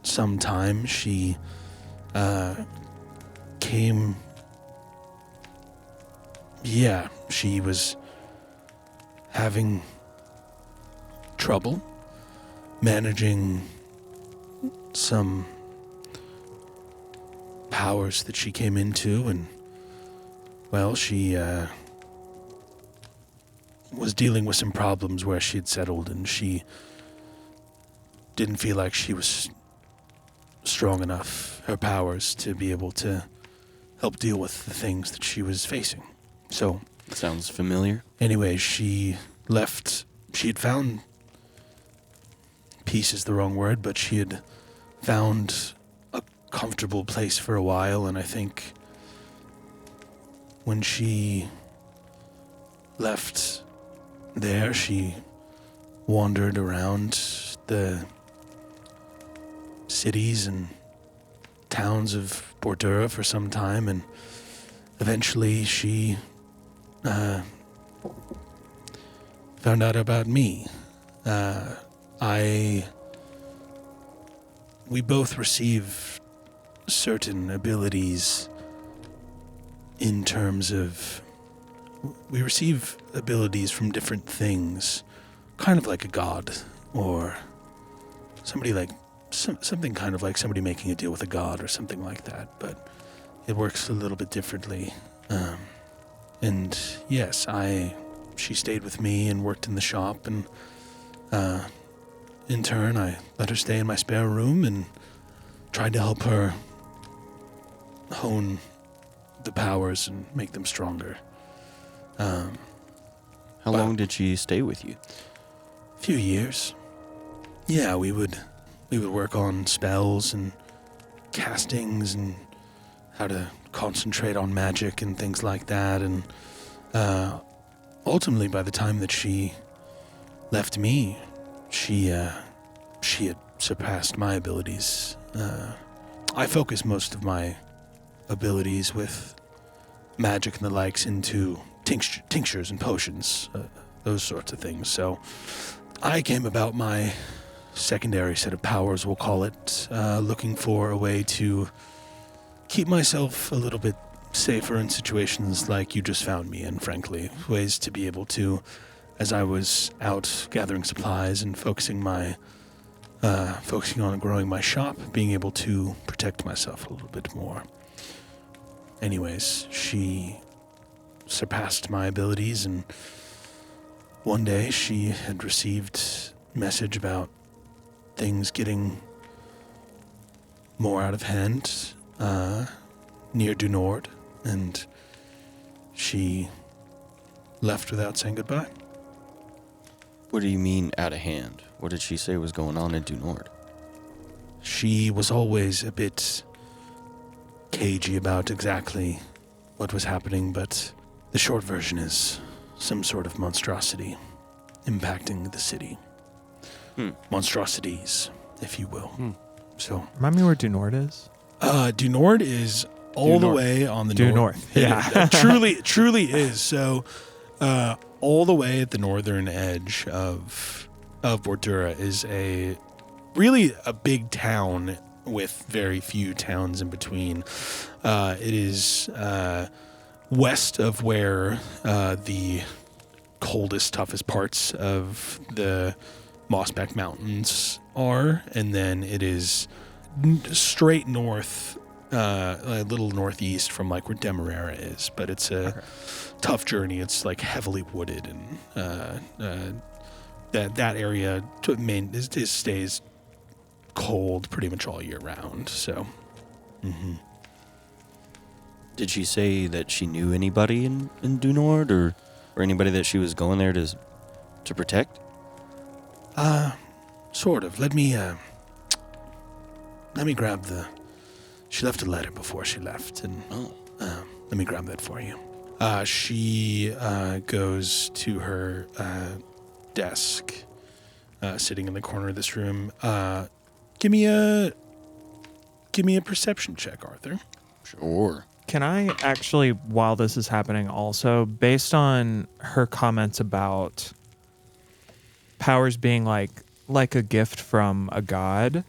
some time she came. She was having trouble managing some powers that she came into, and she was dealing with some problems where she had settled, and she didn't feel like she was strong enough, her powers, to be able to help deal with the things that she was facing. So, sounds familiar. Anyway, she left. She had found, peace is the wrong word, but she had found a comfortable place for a while, and I think when she left there, she wandered around the cities and towns of Bordura for some time, and eventually she found out about me. We both received certain abilities in terms of... We receive abilities from different things, kind of like a god, or somebody like... something kind of like somebody making a deal with a god or something like that, but it works a little bit differently. And yes, she stayed with me and worked in the shop, and in turn, I let her stay in my spare room and tried to help her hone the powers and make them stronger. How long did she stay with you? A few years. Yeah, we would work on spells and castings and how to concentrate on magic and things like that. And ultimately, by the time that she left me, she had surpassed my abilities. I focus most of my abilities with magic and the likes into tinctures and potions, those sorts of things. So I came about my secondary set of powers, we'll call it, looking for a way to keep myself a little bit safer in situations like you just found me in, frankly. Ways to be able to, as I was out gathering supplies and focusing on growing my shop, being able to protect myself a little bit more. Anyways, she surpassed my abilities, and one day she had received a message about things getting more out of hand near Du Nord, and she left without saying goodbye. What do you mean out of hand? What did she say was going on in Du Nord? She was always a bit cagey about exactly what was happening, but the short version is some sort of monstrosity impacting the city. Monstrosities, if you will. So, Remind me where Du Nord is? Du Nord is all the way on the Due north. north, yeah. It truly is. So, all the way at the northern edge of Bordura is really a big town with very few towns in between. It is west of where the coldest, toughest parts of the Mossback Mountains are, and then it is straight north, a little northeast from like where Demerara is, but it's a tough journey. It's like heavily wooded, and that area stays cold pretty much all year round. So, Did she say that she knew anybody in Du Nord, or anybody that she was going there to protect? Sort of. Let me grab she left a letter before she left, and let me grab that for you. She goes to her desk, sitting in the corner of this room. Give me a perception check, Arthur. Sure. Can I actually, while this is happening also, based on her comments about powers being like a gift from a god,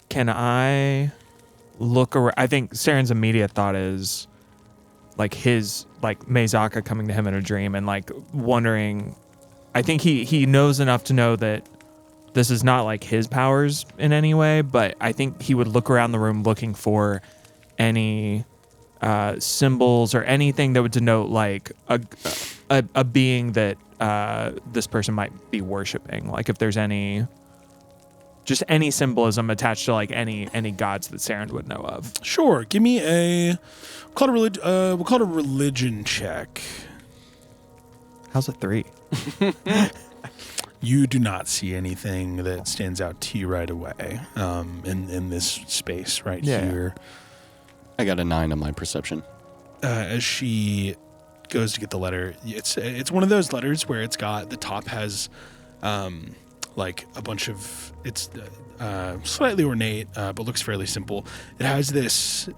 can I look around? I think Seren's immediate thought is like Meizaka coming to him in a dream and like wondering. I think he knows enough to know that this is not like his powers in any way, but I think he would look around the room looking for any symbols or anything that would denote like a being that this person might be worshiping. Like if there's any symbolism attached to like any gods that Seren would know of. Sure. Give me we'll call it a religion check. How's a 3? You do not see anything that stands out to you right away in this space right here. I got a 9 on my perception. As she goes to get the letter, it's one of those letters where it's got the top has like a bunch of, it's slightly ornate, but looks fairly simple. It has this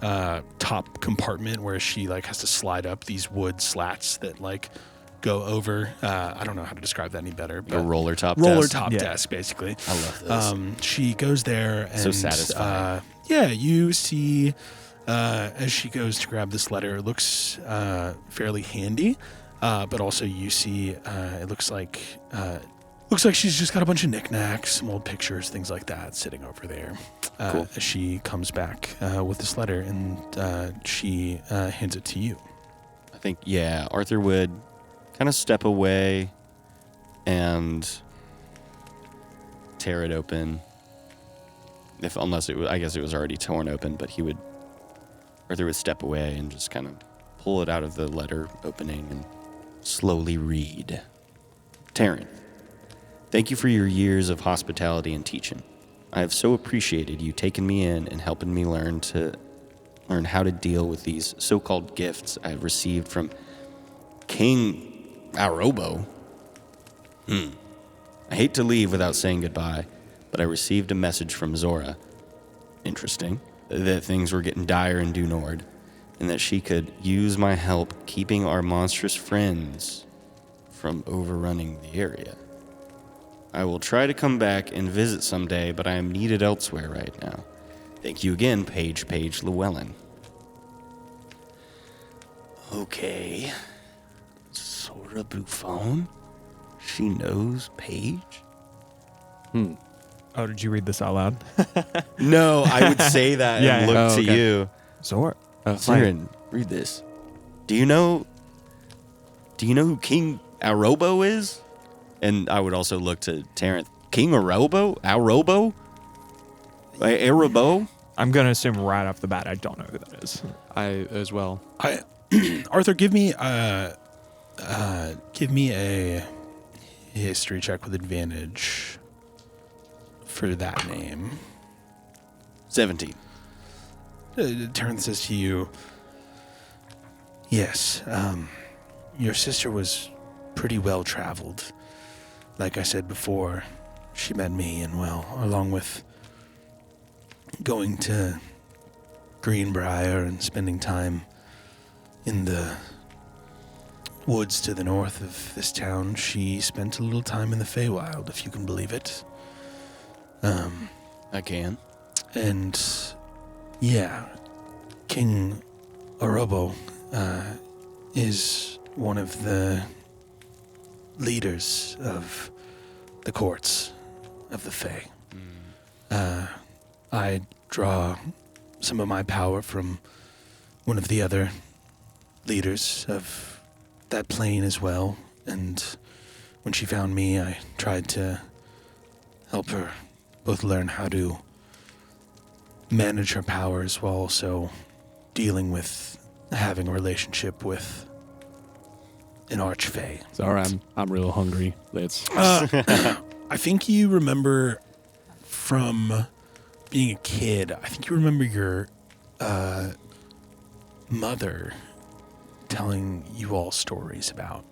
top compartment where she like has to slide up these wood slats that like go over. I don't know how to describe that any better. Like a roller top desk, basically. I love this. She goes there and So satisfying. You see as she goes to grab this letter, it looks fairly handy, but also you see it looks like she's just got a bunch of knickknacks, some old pictures, things like that sitting over there. Cool. As she comes back with this letter and she hands it to you. I think, Arthur would kind of step away and tear it open. I guess it was already torn open, but Arthur would step away and just kind of pull it out of the letter opening and slowly read. Terrence, thank you for your years of hospitality and teaching. I have so appreciated you taking me in and helping me learn how to deal with these so-called gifts I have received from King Arobo. I hate to leave without saying goodbye, but I received a message from Zora. Interesting. That things were getting dire in Du Nord, and that she could use my help keeping our monstrous friends from overrunning the area. I will try to come back and visit someday, but I am needed elsewhere right now. Thank you again, Paige Llewelyn. Okay. Zora Buffon? She knows Paige? Oh, did you read this out loud? No, I would say that and look to you. Zora. Seren, read this. Do you know who King Arobo is? And I would also look to Terrence. King Arobo? Arobo? Arobo? I'm going to assume right off the bat I don't know who that is. I as well. Arthur, give me a history check with advantage for that name. 17. Terrence says to you, yes, your sister was pretty well traveled. Like I said before, she met me, and along with going to Greenbrier and spending time in the woods to the north of this town, she spent a little time in the Feywild, if you can believe it. I can. And King Arobo is one of the leaders of the courts of the Fey. I draw some of my power from one of the other leaders of that plane as well, and when she found me, I tried to help her both learn how to manage her powers while also dealing with having a relationship with an archfey. Sorry, I'm real hungry. I think you remember from being a kid, I think you remember your mother telling you all stories about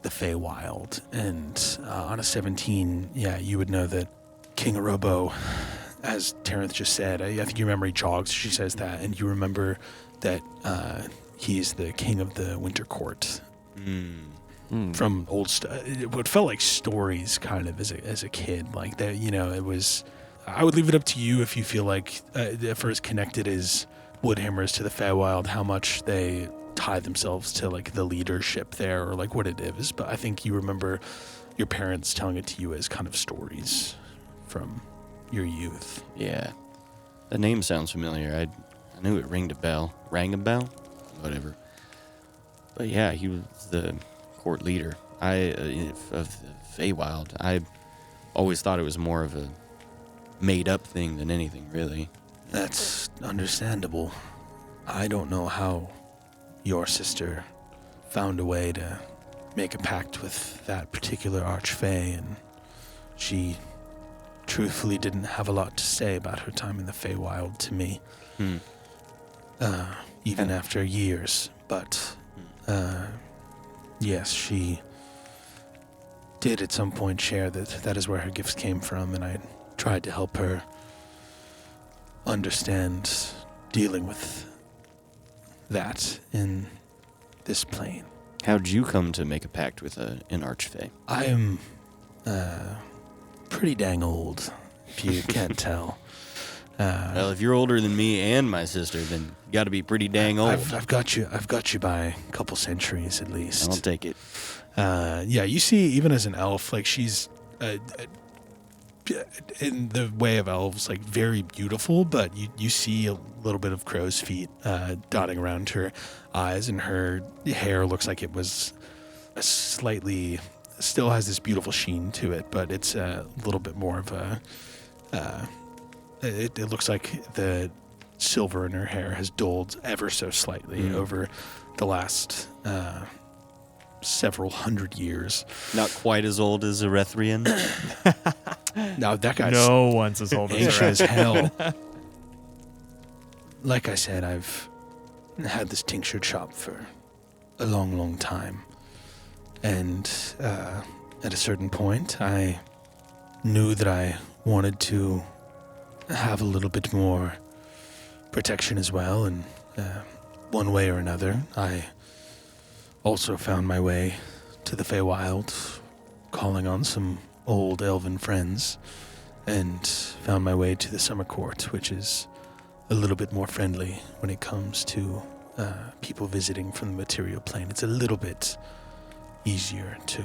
the Feywild, and on a 17, you would know that King Arobo, as Terrence just said, I think your memory jogs, she says that, and you remember that he's the king of the Winter Court. From old stuff, what felt like stories, kind of as a kid, like that. It was. I would leave it up to you if you feel like, for as connected as Woodhammers to the Feywild, how much they tie themselves to like the leadership there, or like what it is. But I think you remember your parents telling it to you as kind of stories from your youth. Yeah, the name sounds familiar. I knew it rang a bell. Whatever. But yeah, he was the court leader. Of the Feywild. I always thought it was more of a made-up thing than anything, really. That's understandable. I don't know how your sister found a way to make a pact with that particular archfey, and she truthfully didn't have a lot to say about her time in the Feywild to me. Even after years. But, yes, she did at some point share that that is where her gifts came from, and I tried to help her understand dealing with that in this plane. How'd you come to make a pact with an archfey? I am pretty dang old, if you can't tell. Well, if you're older than me and my sister, then you got to be pretty dang old. I've got you by a couple centuries at least. I'll take it. Yeah, you see, even as an elf, like she's in the way of elves, like very beautiful, but you see a little bit of crow's feet dotting around her eyes, and her hair looks like it was still has this beautiful sheen to it, but it's a little bit more of a. It looks like the silver in her hair has dulled ever so slightly over the last several hundred years. Not quite as old as Erethrian. Now that guy's No one's as old as ancient her. as hell. Like I said, I've had this tincture shop for a long, long time. And at a certain point, I knew that I wanted to have a little bit more protection as well. And one way or another, I also found my way to the Feywild, calling on some old elven friends, and found my way to the Summer Court, which is a little bit more friendly when it comes to people visiting from the material plane. It's a little bit easier to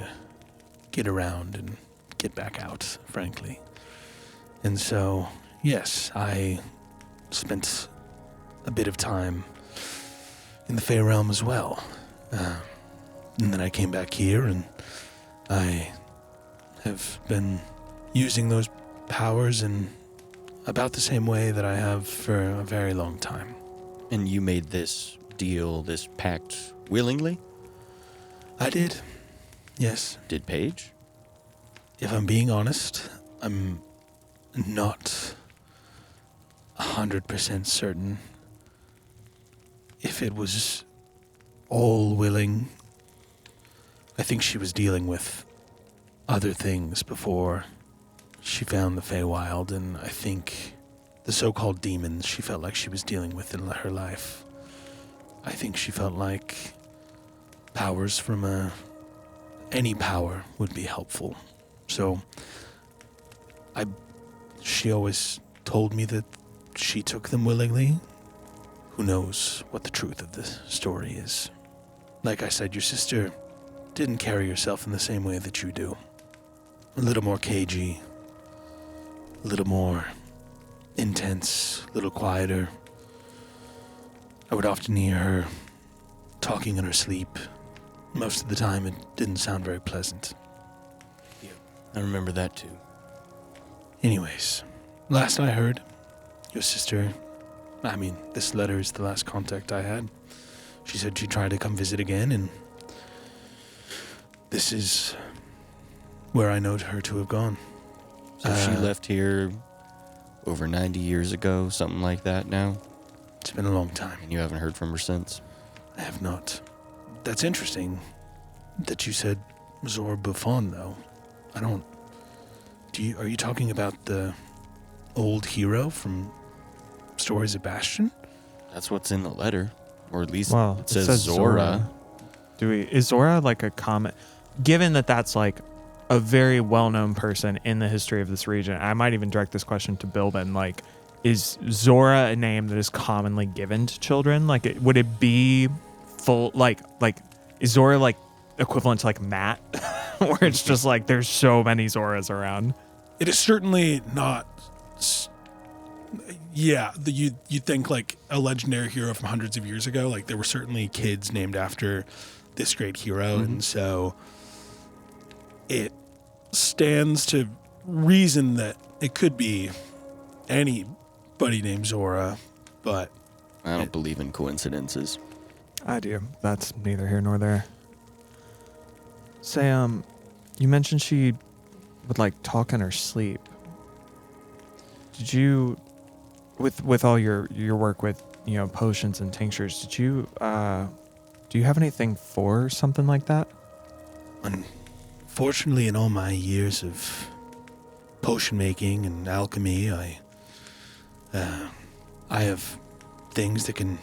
get around and get back out, frankly. And so, yes, I spent a bit of time in the Fey realm as well. And then I came back here, and I have been using those powers in about the same way that I have for a very long time. And you made this deal, this pact, willingly? I did. Yes. Did Paige? If I'm being honest, I'm not 100% certain if it was all willing. I think she was dealing with other things before she found the Feywild, and I think the so-called demons she felt like she was dealing with in her life. I think she felt like powers from any power would be helpful. So she always told me that she took them willingly. Who knows what the truth of the story is. Like I said, your sister didn't carry herself in the same way that you do. A little more cagey, a little more intense, a little quieter. I would often hear her talking in her sleep. Most of the time, it didn't sound very pleasant. I remember that too. Anyways, last I heard, your sister, this letter is the last contact I had. She said she'd try to come visit again, and this is where I know her to have gone. So she left here over 90 years ago, something like that now? It's been a long time. And you haven't heard from her since? I have not. That's interesting that you said Zora Buffon, though. Are you talking about the old hero from Stories of Bastion? That's what's in the letter. Or at least Well, it says Zora. Is Zora like a common, given that that's like a very well-known person in the history of this region? I might even direct this question to Billben. Like, is Zora a name that is commonly given to children? Like, would it be full, like, is Zora like equivalent to like Matt? Where it's just like there's so many Zoras around? It is certainly not. You think like a legendary hero from hundreds of years ago. Like there were certainly kids named after this great hero, and so it stands to reason that it could be anybody named Zora, but I don't believe in coincidences. I do. That's neither here nor there. Say, you mentioned she would like talk in her sleep. Did you, with all your work with, potions and tinctures, did you, do you have anything for something like that? Fortunately, in all my years of potion making and alchemy, I have things that can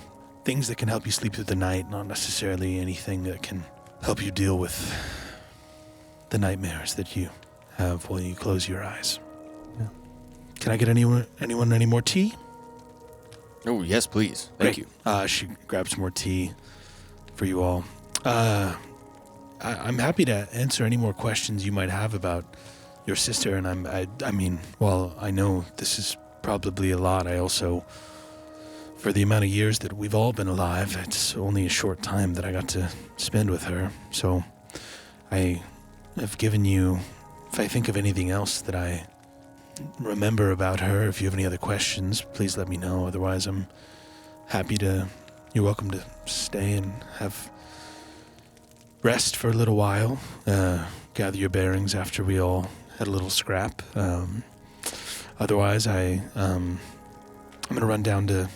help you sleep through the night, not necessarily anything that can help you deal with the nightmares that you have while you close your eyes. Yeah. Can I get anyone any more tea? Oh, yes, please. Thank you. She grabs more tea for you all. I'm happy to answer any more questions you might have about your sister, and I mean, while I know this is probably a lot, I also, for the amount of years that we've all been alive, it's only a short time that I got to spend with her. So I have given you, if I think of anything else that I remember about her, if you have any other questions, please let me know. Otherwise, I'm happy to, you're welcome to stay and have rest for a little while, gather your bearings after we all had a little scrap. Otherwise, I'm going to run down to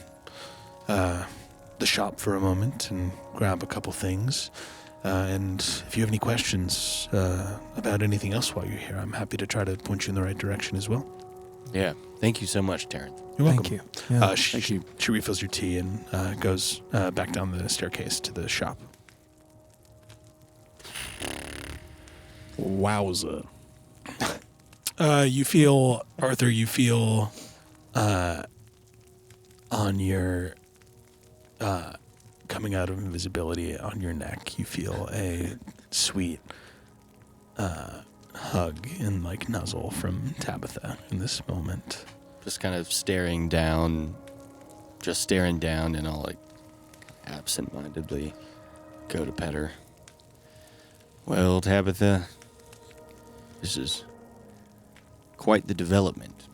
the shop for a moment and grab a couple things. And if you have any questions about anything else while you're here, I'm happy to try to point you in the right direction as well. Yeah. Thank you so much, Terrence. You're welcome. Thank you. Yeah. Thank you. She refills your tea and goes back down the staircase to the shop. Wowza. You feel, Arthur, on your, coming out of invisibility on your neck, you feel a sweet hug and like nuzzle from Tabitha in this moment. Just kind of staring down, and I'll like absent-mindedly go to pet her. Well, Tabitha, this is quite the development.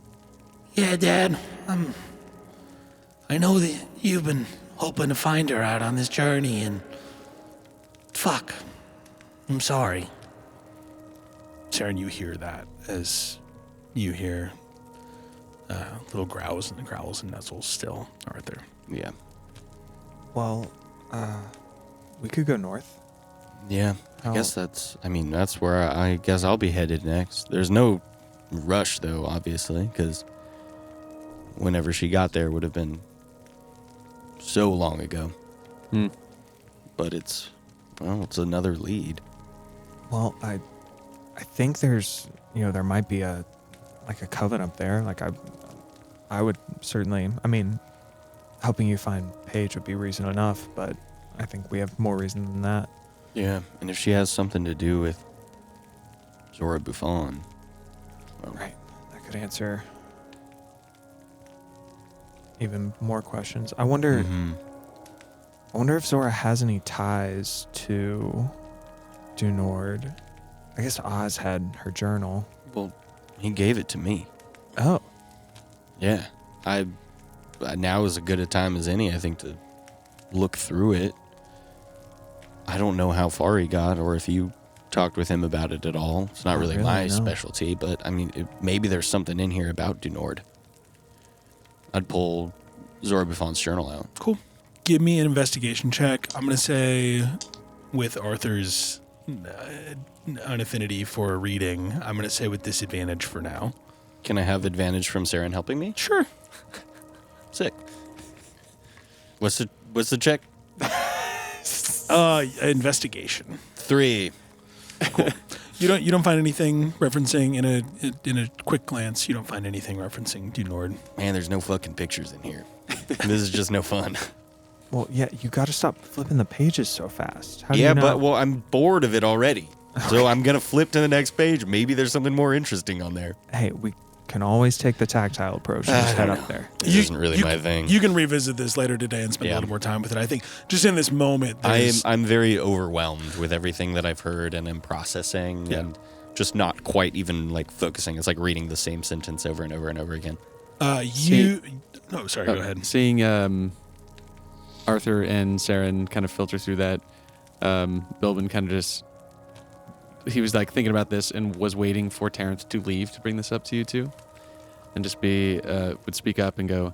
Yeah, Dad. I know that you've been hoping to find her out on this journey, and fuck, I'm sorry. Seren, you hear that as you hear little growls and nuzzles still, Arthur. Yeah. Well, we could go north. Yeah, I guess that's where I guess I'll be headed next. There's no rush, though, obviously, because whenever she got there would have been so long ago. But it's another lead. Well, I think there's, there might be a coven up there. Like I would certainly, helping you find Paige would be reason enough, but I think we have more reason than that. Yeah, and if she has something to do with Zora Buffon, well, Right. That could answer even more questions. I wonder if Zora has any ties to Dunord. I guess Oz had her journal. Well, he gave it to me. Oh. Yeah. Now is as good a time as any, I think, to look through it. I don't know how far he got or if you talked with him about it at all. It's not really my specialty, but maybe there's something in here about Dunord. I'd pull Zora Buffon's journal out. Cool. Give me an investigation check. I'm going to say with Arthur's an affinity for reading, I'm going to say with disadvantage for now. Can I have advantage from Seren helping me? Sure. Sick. What's the check? Investigation. 3. Cool. You don't find anything referencing in a quick glance. You don't find anything referencing Dunord. Man, there's no fucking pictures in here. This is just no fun. Well, yeah, you got to stop flipping the pages so fast. How do you know? But I'm bored of it already. So I'm gonna flip to the next page. Maybe there's something more interesting on there. Hey, we can always take the tactile approach and just head up there. This isn't really my thing. You can revisit this later today and spend a little more time with it. I think just in this moment, I'm very overwhelmed with everything that I've heard and am processing and just not quite even like focusing. It's like reading the same sentence over and over and over again. Go ahead. Seeing Arthur and Seren kind of filter through that, Billben kind of he was like thinking about this and was waiting for Terrence to leave to bring this up to you two, and just would speak up and go,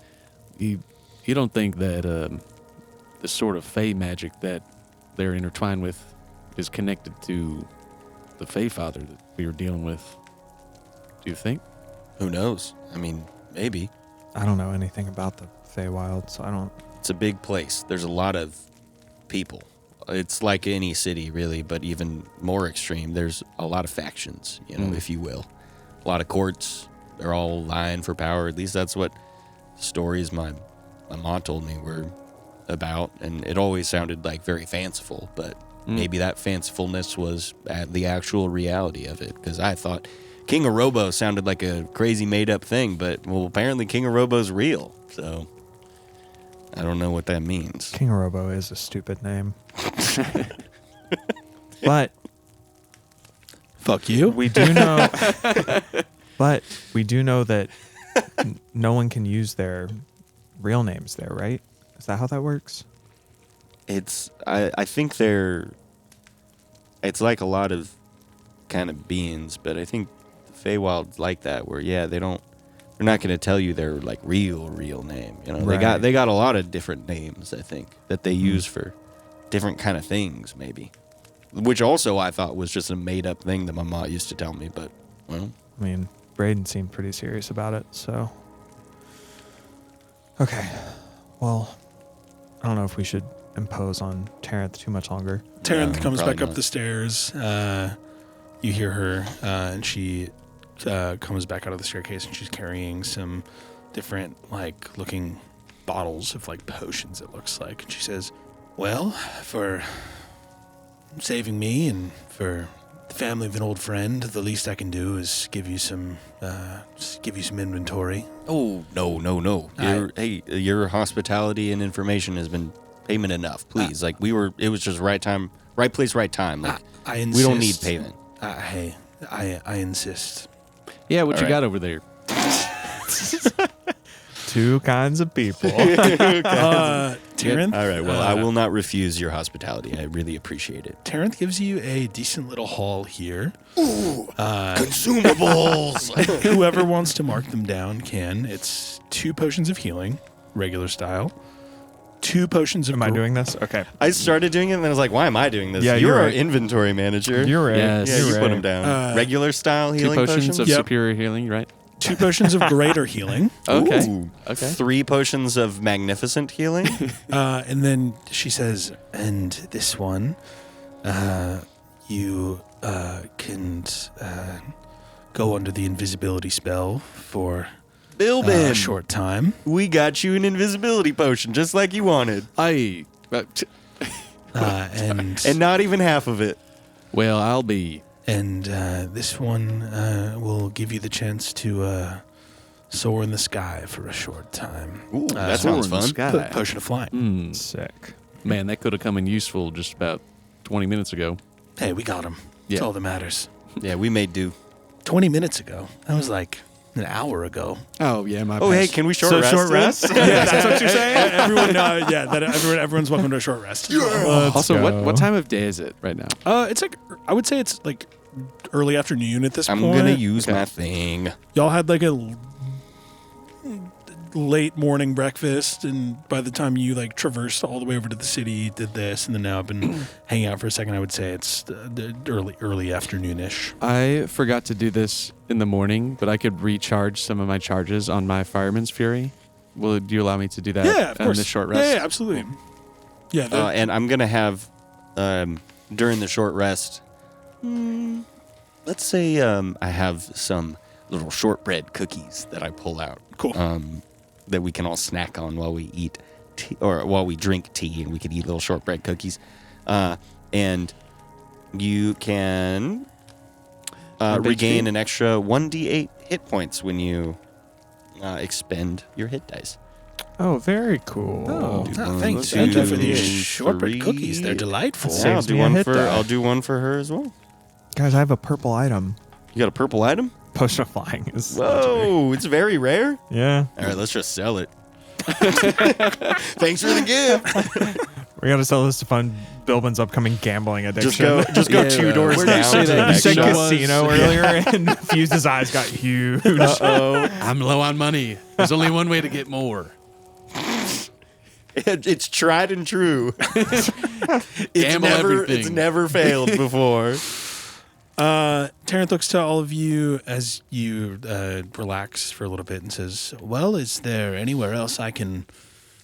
you don't think that the sort of fey magic that they're intertwined with is connected to the Fey Father that we were dealing with. Do you think? Who knows? I mean, maybe. I don't know anything about the Feywild, so I don't. It's a big place. There's a lot of people. It's like any city, really, but even more extreme. There's a lot of factions, if you will. A lot of courts. They're all vying for power. At least that's what stories my mom told me were about. And it always sounded like very fanciful, but maybe that fancifulness was the actual reality of it. Because I thought King of Robo sounded like a crazy made-up thing, but, well, apparently King of Robo's real, so I don't know what that means. King Robo is a stupid name. But Fuck you. we do know but we do know that no one can use their real names there, right? Is that how that works? I think it's like a lot of kind of beings, but I think the Feywild's like that, where they're not going to tell you their like real name. Right. They got a lot of different names, I think, that they use for different kind of things, maybe. Which also I thought was just a made up thing that my mom used to tell me, but well. I mean, Braden seemed pretty serious about it, so. Okay. Well, I don't know if we should impose on Terrence too much longer. Terrence comes probably back up not. the stairs. You hear her, and she comes back out of the staircase, and she's carrying some different, like, looking bottles of, like, potions, it looks like. And she says, well, for saving me and for the family of an old friend, the least I can do is give you some inventory. Oh, no. Your hospitality and information has been payment enough, please. It was just right time, right place, right time. Like, I insist. we don't need payment. Hey, I insist. Yeah, what All you right. got over there? Two kinds of people. Terrence? All right, well, I will not refuse your hospitality. I really appreciate it. Terrence gives you a decent little haul here. Consumables! Whoever wants to mark them down can. It's 2 potions of healing, regular style. 2 potions of... Am I doing this? Okay. I started doing it, and then I was like, why am I doing this? Yeah, you're you're our right. inventory manager. You're right. Yes. Yeah, You're you right. put them down. Regular style 2 healing potions of Yep. superior healing, right? 2 potions of greater healing. Okay. Ooh. Okay. 3 potions of magnificent healing. And then she says, and this one, you can go under the invisibility spell for Billben, a short time. we got you an invisibility potion, just like you wanted. And And not even half of it. well, I'll be. This one will give you the chance to soar in the sky for a short time. Ooh, that soar sounds in the fun. sky. Potion of flying. Sick. Man, that could have come in useful just about 20 minutes ago. Hey, we got him. That's Yeah. all that matters. Yeah, we made do. 20 minutes ago. That was like an hour ago. Oh, yeah, my Oh, hey, can we short rest? short rest? Yeah, that's what you're saying? Everyone's welcome to a short rest. Also, go. what time of day is it right now? It's like, I would say it's like early afternoon at this I'm point. going to use Okay. my thing. Y'all had like a late morning breakfast, and by the time you like traversed all the way over to the city, did this, and then now I've been hanging out for a second. I would say it's the early afternoon-ish. I forgot to do this in the morning, but I could recharge some of my charges on my Fireman's Fury. Do you allow me to do that Yeah, of on course. this short rest? Yeah, absolutely. Yeah, And I'm going to have, during the short rest, let's say I have some little shortbread cookies that I pull out. cool. That we can all snack on while we eat tea, or while we drink tea, and we could eat little shortbread cookies. And you can regain an extra 1d8 hit points when you expend your hit dice. Oh, very cool. Thanks, two, Andrew, for these shortbread three. cookies. They're delightful. Saves Yeah, I'll do me a one hit for die. I'll do one for her as well. Guys, I have a purple item. You got a purple item? Potion of flying is legendary. Whoa, it's very rare. Yeah. All right, let's just sell it. Thanks for the gift. We got to sell this to fund Billben's upcoming gambling addiction. Just go Yeah, 2 doors where did you down. say to the that? You next said shop. casino earlier, and Fuse's eyes got huge. I'm low on money. There's only one way to get more. It's tried and true. Gamble everything. It's never failed before. Terrence looks to all of you as you relax for a little bit and says, well, is there anywhere else I can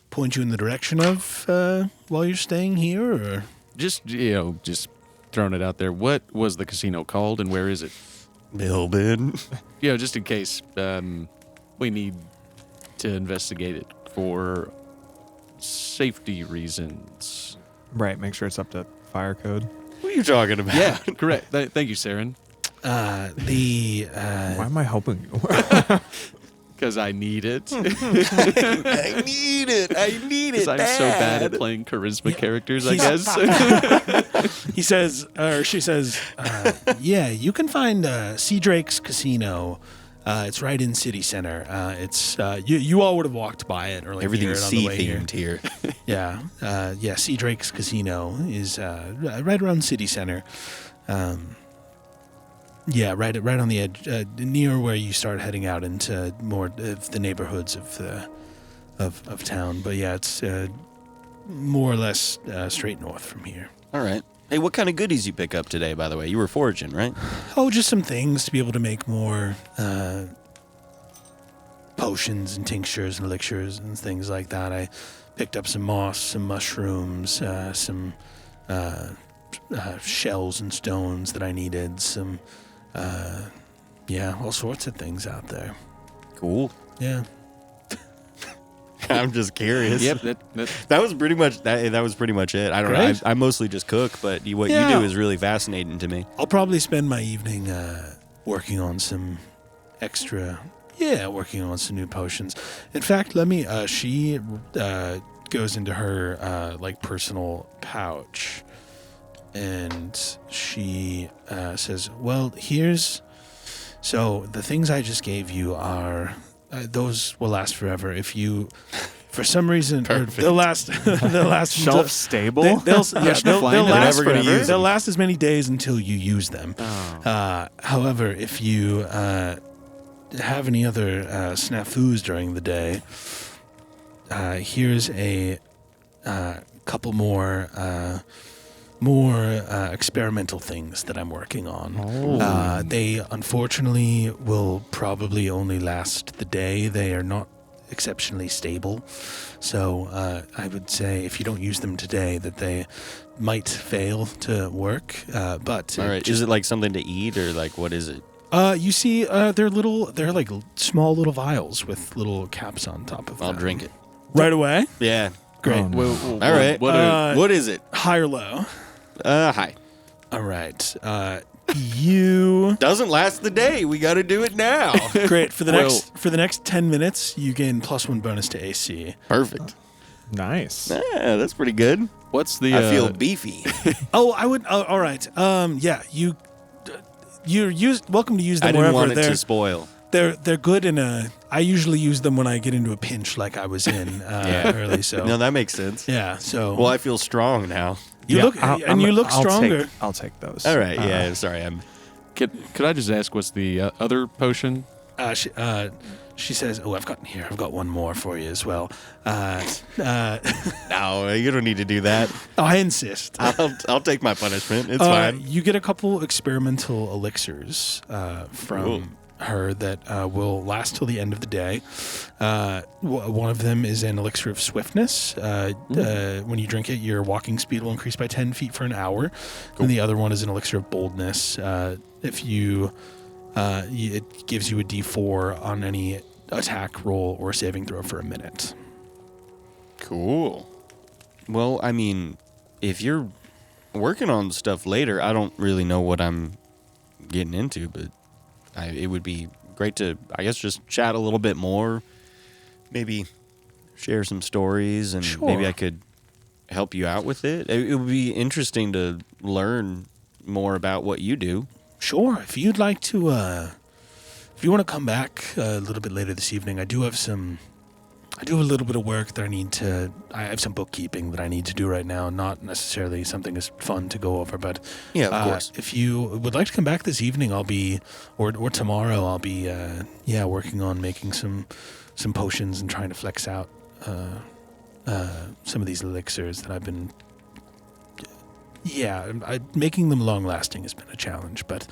point you in the direction of while you're staying here? Or? Just throwing it out there. What was the casino called and where is it? Billben. Just in case we need to investigate it for safety reasons. Right, make sure it's up to fire code. What are you talking about? Yeah, correct. Thank you, Seren. Why am I helping you? Because I need it. I need it. Because I'm so bad at playing charisma characters, I guess. He says, or she says, yeah, you can find Sea Drake's Casino. It's right in City Center. It's you all would have walked by it or like Everything's on the way sea-themed here. Yeah. Sea Drake's Casino is right around City Center. Right on the edge, near where you start heading out into more of the neighborhoods of town. But yeah, it's more or less straight north from here. All right. Hey, what kind of goodies you pick up today, by the way? You were foraging, right? Oh, just some things to be able to make more potions and tinctures and elixirs and things like that. I picked up some moss, some mushrooms, some shells and stones that I needed, some, all sorts of things out there. Cool. Yeah. I'm just curious. Yep, that was pretty much that was pretty much it. I don't know. I mostly just cook, but what you do is really fascinating to me. I'll probably spend my evening working on some new potions. In fact, let me. She goes into her personal pouch, and she says, "Well, so the things I just gave you are." Those will last forever. If you, for some reason, they'll last. They'll last shelf stable. They'll last forever. They'll them. last as many days until you use them. Oh. However, if you have any other snafus during the day, here's a couple more experimental things that I'm working on. They unfortunately will probably only last the day. They are not exceptionally stable. So I would say if you don't use them today that they might fail to work. But all right, is it like something to eat or like what is it? You see, they're like small little vials with little caps on top of them. I'll drink it. Right away? Yeah. Great. Oh, no. All right. What is it? High or low? High. All right. You doesn't last the day. We got to do it now. Great. For the next 10 minutes, you gain +1 bonus to AC. Perfect. Nice. Yeah, that's pretty good. What's the? I feel beefy. I would. All right. You're welcome to use them I didn't wherever want it they're. to spoil. They're good in a. I usually use them when I get into a pinch, like I was in early. So No, that makes sense. yeah. So Well, I feel strong now. you look stronger. I'll take those. All right. Yeah. Sorry. Could I just ask what's the other potion? She says, "Oh, I've got one more for you as well." No, you don't need to do that. Oh, I insist. I'll take my punishment. It's fine. You get a couple experimental elixirs from her that will last till the end of the day. One of them is an elixir of swiftness. When you drink it, your walking speed will increase by 10 feet for an hour. Cool. And the other one is an elixir of boldness. If you, it gives you a D4 on any attack roll or saving throw for a minute. Cool. Well, I mean, if you're working on stuff later, I don't really know what I'm getting into, but it would be great to, I guess, just chat a little bit more, maybe share some stories, and maybe I could help you out with it. It would be interesting to learn more about what you do. Sure. If you'd like to, if you want to come back a little bit later this evening, I do have a little bit of work that I have some bookkeeping that I need to do right now. Not necessarily something as fun to go over, but yeah, of course. If you would like to come back this evening, I'll be, or tomorrow, I'll be, working on making some potions and trying to flex out some of these elixirs that I've been Yeah, making them long-lasting has been a challenge, but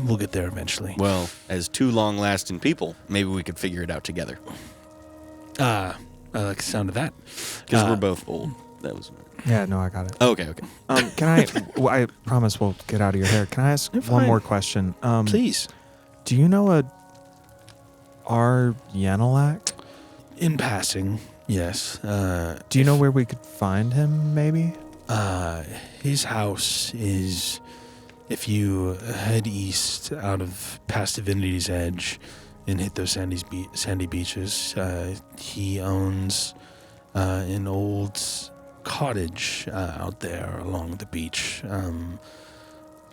we'll get there eventually. Well, as two long-lasting people, maybe we could figure it out together. I like the sound of that. Because we're both old. That was... Yeah, no, I got it. Okay. Can I promise we'll get out of your hair. Can I ask one more question? Please. Do you know a R. Yanalak? In passing, yes. Do you know where we could find him, maybe? His house is, if you head east out of past Divinity's Edge and hit those sandy beaches, he owns an old cottage out there along the beach.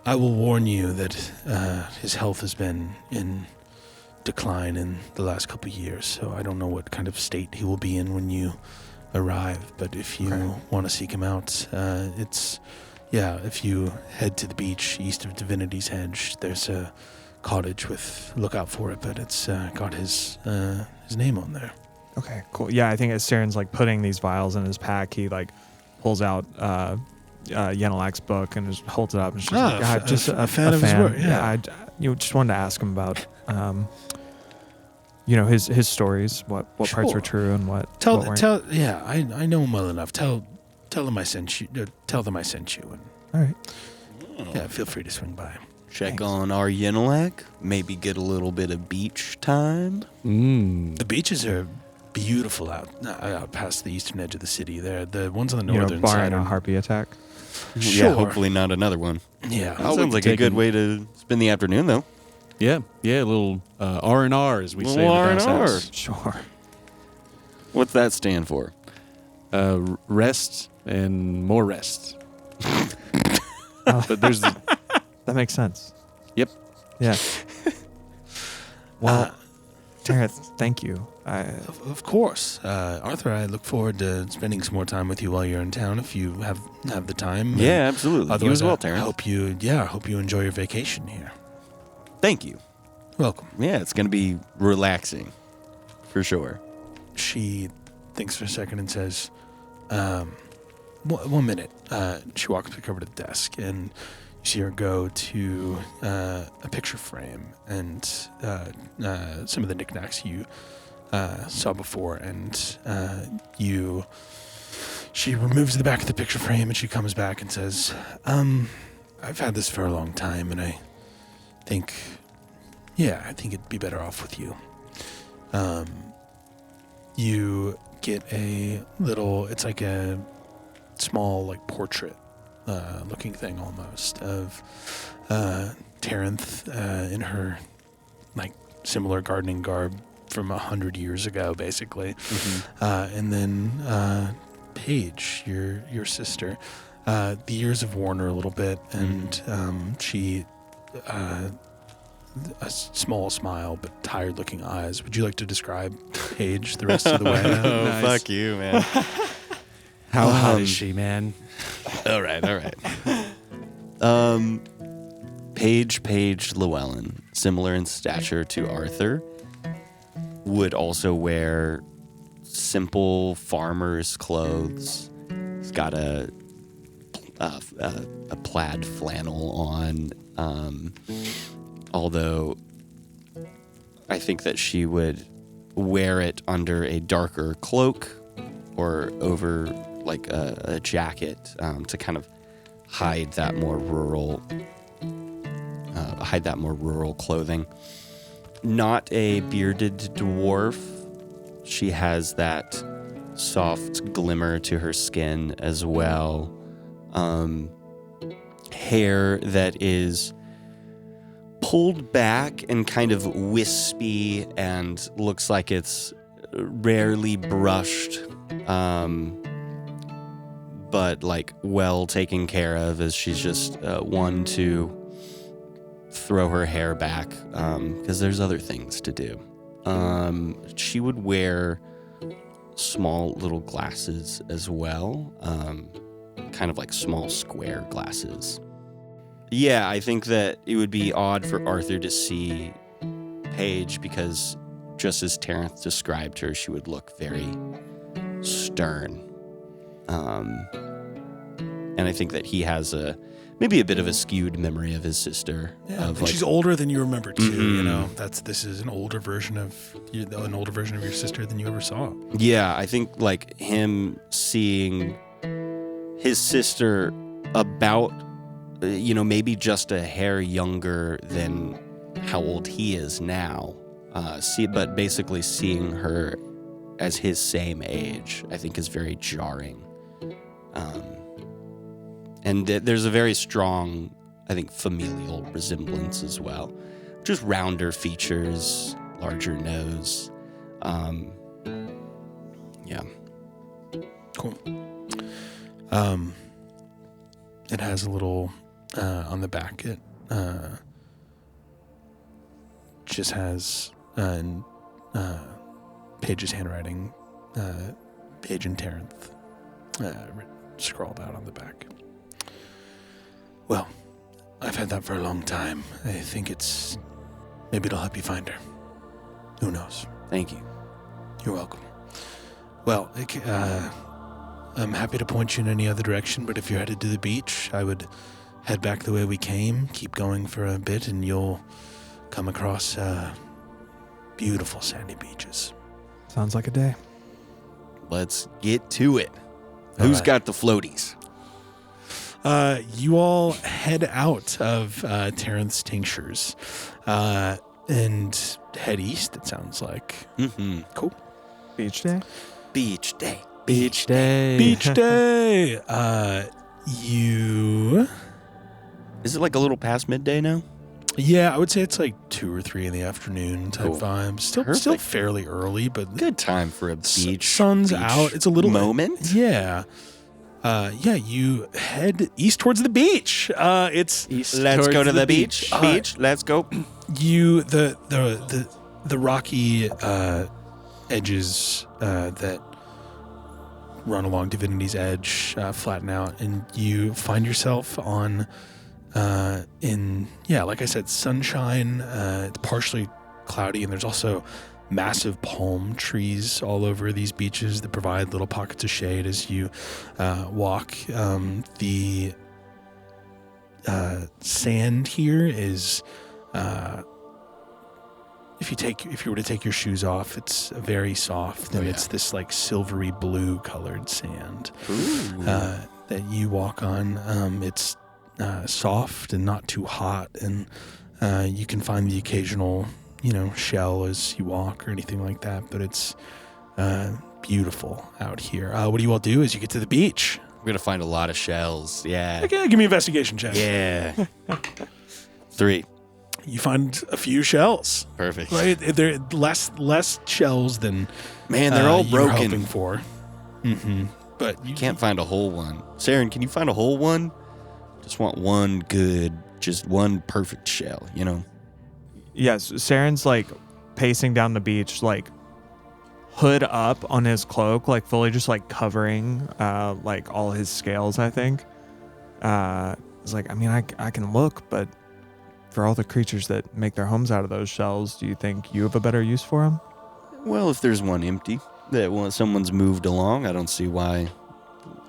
I will warn you that his health has been in decline in the last couple of years, so I don't know what kind of state he will be in when you arrive, but if you want to seek him out, if you head to the beach east of Divinity's Edge, there's a cottage look out for it, but it's got his name on there. Okay, cool. Yeah, I think as Seren's like putting these vials in his pack, he like pulls out Yanalak's book and just holds it up and just a fan of his work. Yeah, I just wanted to ask him about his stories, what parts were true and what weren't. I know him well enough. Tell them I sent you. Tell them I sent you. And, all right. Yeah, feel free to swing by. Check on our Yenalak. Maybe get a little bit of beach time. The beaches are beautiful out past the eastern edge of the city. They're the ones on the northern barring side. a harpy attack. Sure. Yeah, hopefully not another one. Yeah. That sounds like a good way to spend the afternoon, though. Yeah, a little R&R, as we say. R&R. Sure. What's that stand for? Rest and more rest. But that makes sense. Yep. Yeah. Well, Terrence, thank you. Of course. Arthur, I look forward to spending some more time with you while you're in town if you have the time. Yeah, absolutely. You as well, Terrence. I hope you enjoy your vacation here. Thank you. Welcome. Yeah, it's going to be relaxing, for sure. She thinks for a second and says, 1 minute. She walks back over to the desk, and you see her go to a picture frame and some of the knickknacks you saw before, and she removes the back of the picture frame, and she comes back and says, I've had this for a long time, and I think it'd be better off with you. You get it's like a small, like, portrait looking thing almost of Terrence in her, like, similar gardening garb from 100 years ago, basically. Mm-hmm. And then Paige, your sister. The years have worn her a little bit, and she... a small smile, but tired-looking eyes. Would you like to describe Paige the rest of the way? Oh, nice. Fuck you, man. How hot is she, man? All right. Paige Llewelyn, similar in stature to Arthur, would also wear simple farmer's clothes. He's got a plaid flannel on. Although I think that she would wear it under a darker cloak or over like a jacket to kind of hide that more rural clothing. Not a bearded dwarf. She has that soft glimmer to her skin as well. Hair that is pulled back and kind of wispy and looks like it's rarely brushed, but like well taken care of, as she's just one to throw her hair back because there's other things to do. She would wear small little glasses as well, kind of like small square glasses. Yeah, I think that it would be odd for Arthur to see Paige because just as Terrence described her, she would look very stern. And I think that he has maybe a bit of a skewed memory of his sister. Yeah, of and she's older than you remember too. You Mhm. know, this is an older version of your sister than you ever saw. Yeah, I think like him seeing his sister about, maybe just a hair younger than how old he is now. But basically seeing her as his same age, I think is very jarring. And there's a very strong, I think, familial resemblance as well. Just rounder features, larger nose. Yeah. Cool. It has a little on the back. It just has Paige's handwriting, Paige and Terrence scrawled out on the back. Well, I've had that for a long time. I think maybe it'll help you find her. Who knows? Thank you. You're welcome. Well, I'm happy to point you in any other direction, but if you're headed to the beach, I would head back the way we came, keep going for a bit, and you'll come across beautiful sandy beaches. Sounds like a day. Let's get to it. All Who's right. got the floaties? You all head out of Terrence Tinctures and head east, it sounds like. Mm-hmm. Cool. Beach day? Beach day. Beach day. Beach day! You... Is it like a little past midday now? Yeah, I would say it's like 2 or 3 in the afternoon type Cool. vibe. Still Perfect. fairly early, but Good time for a beach. sun's out. It's a little moment. Yeah. You head east towards the beach. It's Let's go to the beach. Beach. Let's go. you the rocky edges that run along Divinity's Edge flatten out, and you find yourself on like I said, sunshine. It's partially cloudy, and there's also massive palm trees all over these beaches that provide little pockets of shade as you walk. The sand here is if you were to take your shoes off, it's very soft, and it's this like silvery blue colored sand that you walk on. It's soft and not too hot, and you can find the occasional shell as you walk or anything like that, but it's beautiful out here. What do you all do as you get to the beach? We're going to find a lot of shells. Yeah. Okay, give me an investigation check. Yeah. 3. You find a few shells. Perfect. Right? They're less shells than Man, they're all you were broken. hoping for. Mm-hmm. But you Can't find a whole one. Seren, can you find a whole one? Just want one good, just one perfect shell, Yes, Seren's like pacing down the beach, like hood up on his cloak, like fully just like covering like all his scales, I think. It's like, I mean, I can look, but for all the creatures that make their homes out of those shells, do you think you have a better use for them? Well, if there's one empty that someone's moved along, I don't see why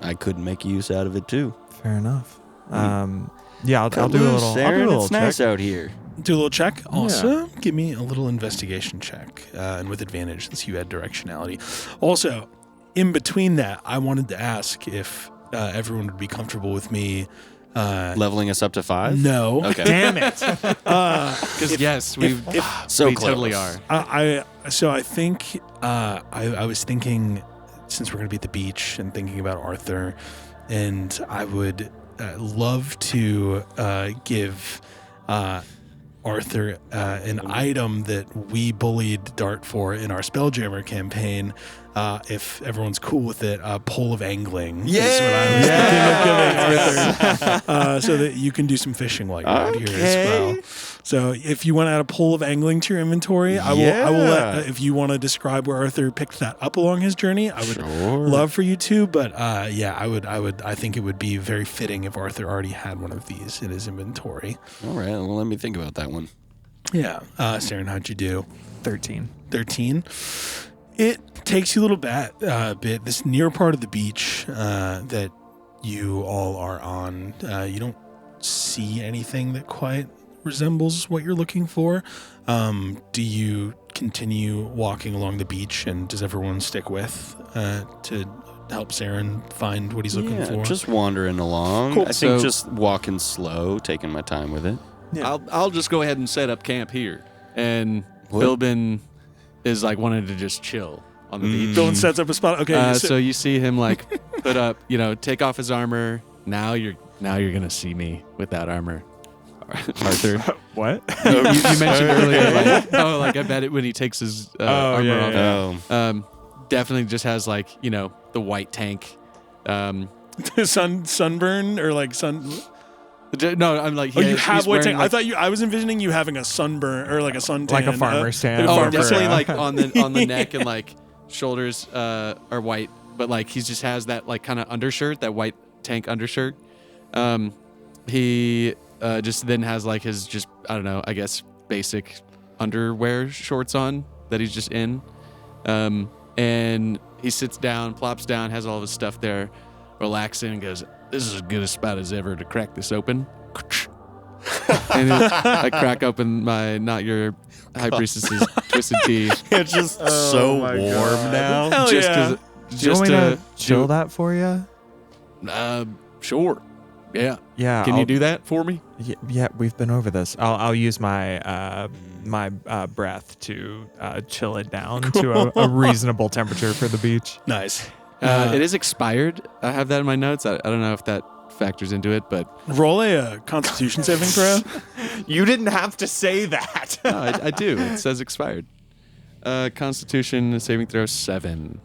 I couldn't make use out of it too. Fair enough. Yeah, I'll do a Cut little. loose, I'll do a Seren, little it's check. nice out here. do a little check. Also, give me a little investigation check, and with advantage since you had directionality. Also, in between that, I wanted to ask if everyone would be comfortable with me. Leveling us up to 5? No. Okay. Damn it! Because yes, we So we close. totally are. I think I was thinking, since we're going to be at the beach and thinking about Arthur, and I would love to give Arthur an item that we bullied Dart for in our Spelljammer campaign. If everyone's cool with it, a pole of angling is what I was thinking of giving Arthur, so that you can do some fishing while you're out here as well. So if you want to add a pole of angling to your inventory, I will let, if you want to describe where Arthur picked that up along his journey, I would love for you to. But I think it would be very fitting if Arthur already had one of these in his inventory. All right, well, let me think about that one. Yeah. Seren, how'd you do? 13. 13. It takes you a little bit. This near part of the beach that you all are on, you don't see anything that quite resembles what you're looking for. Do you continue walking along the beach, and does everyone stick with to help Seren find what he's looking for? Just wandering along. Cool. I think just walking slow, taking my time with it. Yeah. I'll just go ahead and set up camp here. And What? Billben is like wanting to just chill on the beach. Dylan sets up a spot. Okay. So you see him like put up, take off his armor. Now you're gonna see me without armor, Arthur. What? You mentioned earlier, I bet it when he takes his armor off. Oh. Definitely just has the white tank. sunburn or like sun. No, I'm like. Oh, you he's have white wearing, tan. I was envisioning you having a sunburn or like a suntan, Like a farmer's tan. like a farmer's definitely tan. like on the neck and like shoulders are white, but like he just has that like kind of undershirt, that white tank undershirt. He just then has like his just I don't know, I guess basic underwear shorts on that he's just in. And he sits down, plops down, has all of his stuff there, relaxing, and goes, "This is as good a spot as ever to crack this open." And I crack open my not your high priestess's twisted tea. It's just so warm now. Hell just yeah. Do you want me to chill that for you? Sure. Yeah. Yeah. Can you do that for me? Yeah, we've been over this. I'll use my breath to chill it down to a reasonable temperature for the beach. Nice. It is expired. I have that in my notes. I don't know if that factors into it, but Roll a Constitution saving throw. You didn't have to say that. no, I do. It says expired. Constitution saving throw 7.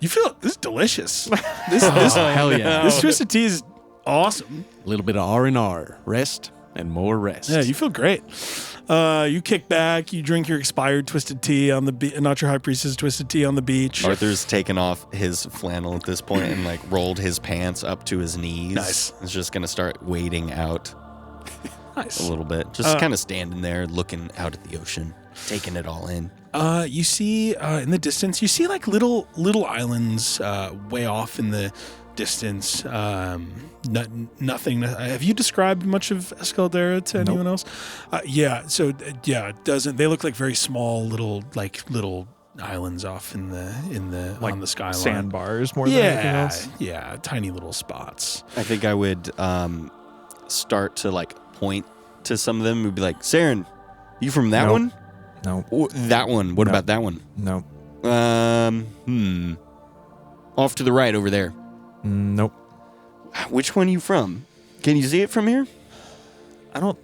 You feel this is delicious. This Hell yeah. this twisted tea is awesome. A little bit of R&R. Rest and more rest. Yeah, you feel great. You kick back, you drink your expired twisted tea on the beach, not your high priestess twisted tea on the beach. Arthur's taken off his flannel at this point and like rolled his pants up to his knees. Nice. He's just gonna start wading out Nice. a little bit, just kind of standing there, looking out at the ocean, taking it all in. You see in the distance, you see like little islands way off in the distance. Nothing. Have you described much of Escaldera to anyone else? Yeah. So it doesn't. They look like very small little islands off in the Like on the skyline. Sandbars more than anything else. Yeah, tiny little spots. I think I would start to like point to some of them and be like, "Seren, you from that Nope. one? No. That one. What No. about that one? No. Off to the right over there. Nope. Which one are you from? Can you see it from here? I don't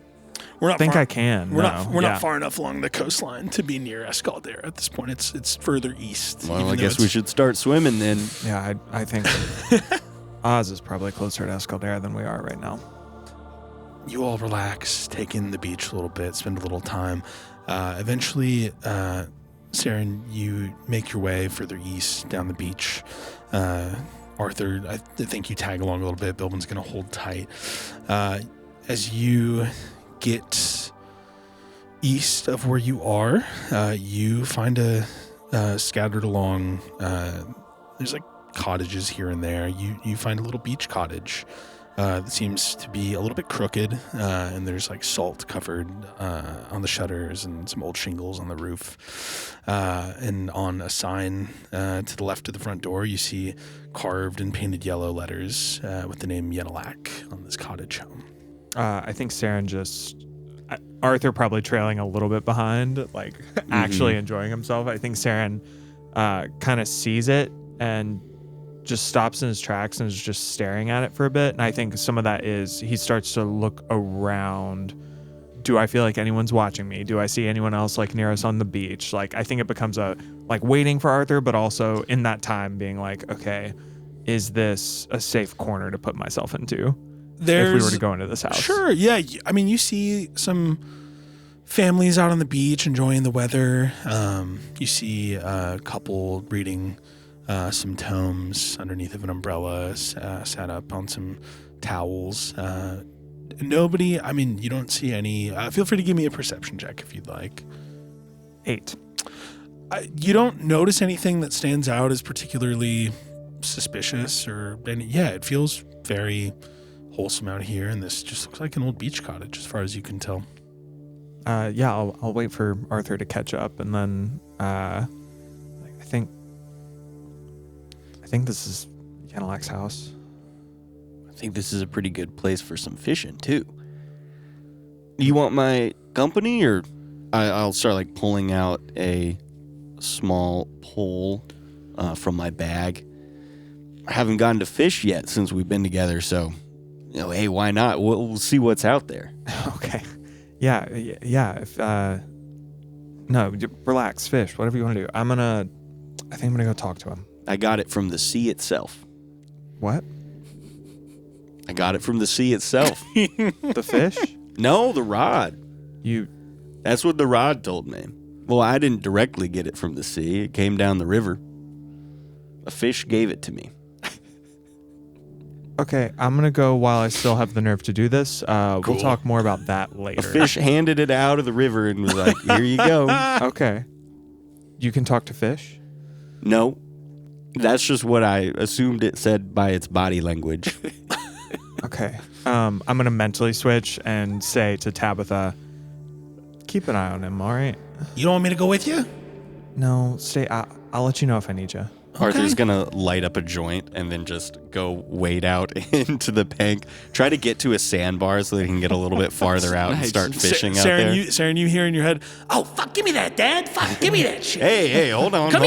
We're not think far, I can. We're no. not Yeah. far enough along the coastline to be near Escaldera at this point. It's further east. Well, even I though guess we it's- should start swimming then. Yeah, I think Oz is probably closer to Escaldera than we are right now. You all relax, take in the beach a little bit, spend a little time. Eventually, Seren, you make your way further east down the beach. Arthur, I think you tag along a little bit. Billben's going to hold tight. As you get east of where you are, you find scattered along, there's like cottages here and there. You find a little beach cottage. That seems to be a little bit crooked, and there's like salt covered on the shutters and some old shingles on the roof. And on a sign to the left of the front door, you see carved and painted yellow letters with the name Yenalak on this cottage home. I think Seren Arthur probably trailing a little bit behind, like actually enjoying himself. I think Seren kind of sees it and just stops in his tracks and is just staring at it for a bit. And I think some of that is he starts to look around. Do I feel like anyone's watching me? Do I see anyone else like near us on the beach? Like, I think it becomes a like waiting for Arthur, but also in that time being like, okay, is this a safe corner to put myself into if we were to go into this house? Sure, yeah. I mean, you see some families out on the beach enjoying the weather. You see a couple reading some tomes underneath of an umbrella, sat up on some towels. Nobody, I mean, you don't see any. Feel free to give me a perception check if you'd like. 8. You don't notice anything that stands out as particularly suspicious or any. Yeah, it feels very wholesome out here, and this just looks like an old beach cottage as far as you can tell. Yeah, I'll wait for Arthur to catch up, and then I think this is Yanalak's house. I think this is a pretty good place for some fishing too. You want my company, or I'll start like pulling out a small pole from my bag. I haven't gotten to fish yet since we've been together, so hey, why not? We'll see what's out there. Okay. Yeah. If no, relax, fish, whatever you want to do. I think I'm gonna go talk to him. I got it from the sea itself. What? I got it from the sea itself. The fish? No, the rod. You. That's what the rod told me. Well, I didn't directly get it from the sea. It came down the river. A fish gave it to me. Okay, I'm gonna go while I still have the nerve to do this. We'll talk more about that later. A fish handed it out of the river and was like, here you go. Okay. You can talk to fish? No. That's just what I assumed it said by its body language. Okay. I'm gonna mentally switch and say to Tabitha, keep an eye on him, all right? You don't want me to go with you? No, stay. I'll let you know if I need you. Arthur's gonna light up a joint and then just go wade out into the bank. Try to get to a sandbar so they can get a little bit farther out and start fishing out there. Seren, you hear in your head, oh, fuck, give me that, Dad. Fuck, give me that shit. Hey, hold on. Come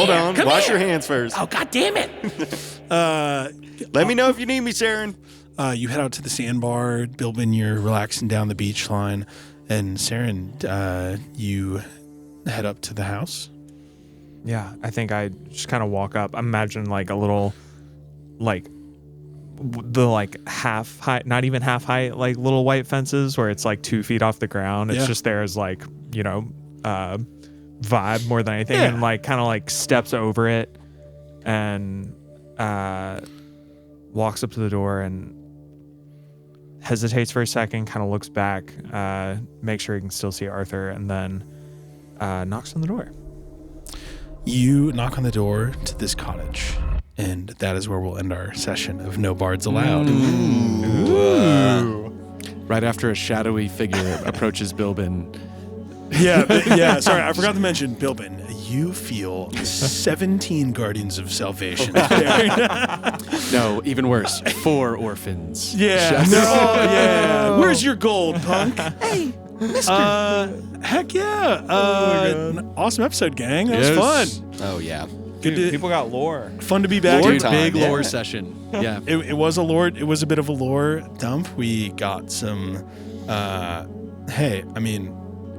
Wash here. your hands first. Oh, God damn it. Let me know if you need me, Seren. You head out to the sandbar. Billben, you're relaxing down the beach line. And Seren, you head up to the house. Yeah, I think I just kind of walk up. Imagine like a little, half height, not even half height, like little white fences where it's like 2 feet off the ground. It's just there as like, vibe more than anything. Yeah. And like kind of like steps over it and walks up to the door and hesitates for a second, kind of looks back, makes sure he can still see Arthur, and then knocks on the door. You knock on the door to this cottage, and that is where we'll end our session of No Bards Allowed. Right after a shadowy figure approaches Billben. Yeah. Sorry, I forgot to mention, Billben, you feel 17 Guardians of Salvation. No, even worse, 4 orphans. Yeah. Yeah. Where's your gold, punk? Hey, mister. Heck yeah. An awesome episode, gang. That was fun. Oh, yeah. Good Dude, to, people got lore. fun to be back. Lore Dude, time. Big Yeah. lore session. Yeah. It was a lore. It was a bit of a lore dump. We got some.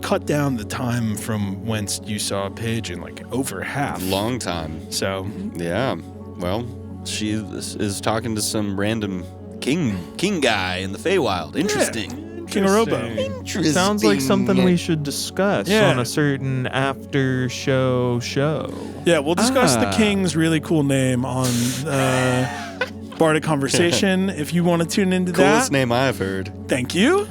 Cut down the time from whence you saw Paige in like over half. Long time. So Yeah. Well, she is talking to some random king guy in the Feywild. Interesting. King Arobo. Interesting. Sounds like something we should discuss Yeah. on a certain after show. Yeah, we'll discuss the king's really cool name on Bardic Conversation. If you want to tune into Coolest that, name I've heard. thank you.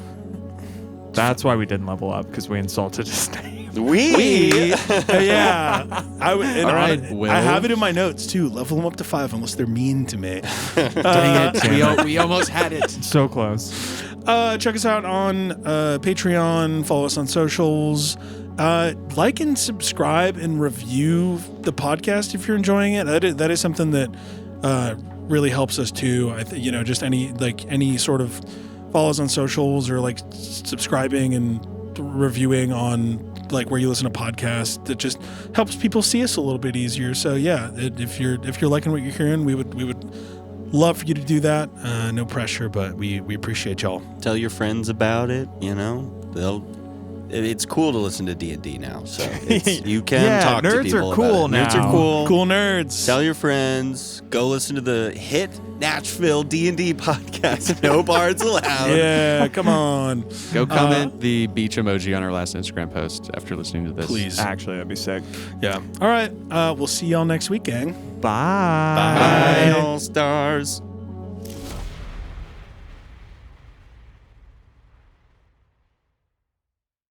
That's why we didn't level up, because we insulted his name. Yeah, I have it in my notes too. Level them up to 5 unless they're mean to me. Dang it. We almost had it. So close. Check us out on Patreon. Follow us on socials. Like and subscribe and review the podcast if you're enjoying it. That is something that really helps us too. Just any sort of follows on socials or like subscribing and reviewing on like where you listen to podcasts, that just helps people see us a little bit easier. So yeah, if you're liking what you're hearing, we would love for you to do that. No pressure, but we appreciate y'all. Tell your friends about it. It's cool to listen to D&D now, so you can talk to nerds people are cool about it. Nerds now. are cool. Cool nerds. Tell your friends. Go listen to the hit Nashville D&D podcast. No Bards Allowed. Yeah, come on. Go comment the beach emoji on our last Instagram post after listening to this. Please. Actually, that'd be sick. Yeah. All right. We'll see y'all next week, gang. Bye. Bye, all stars.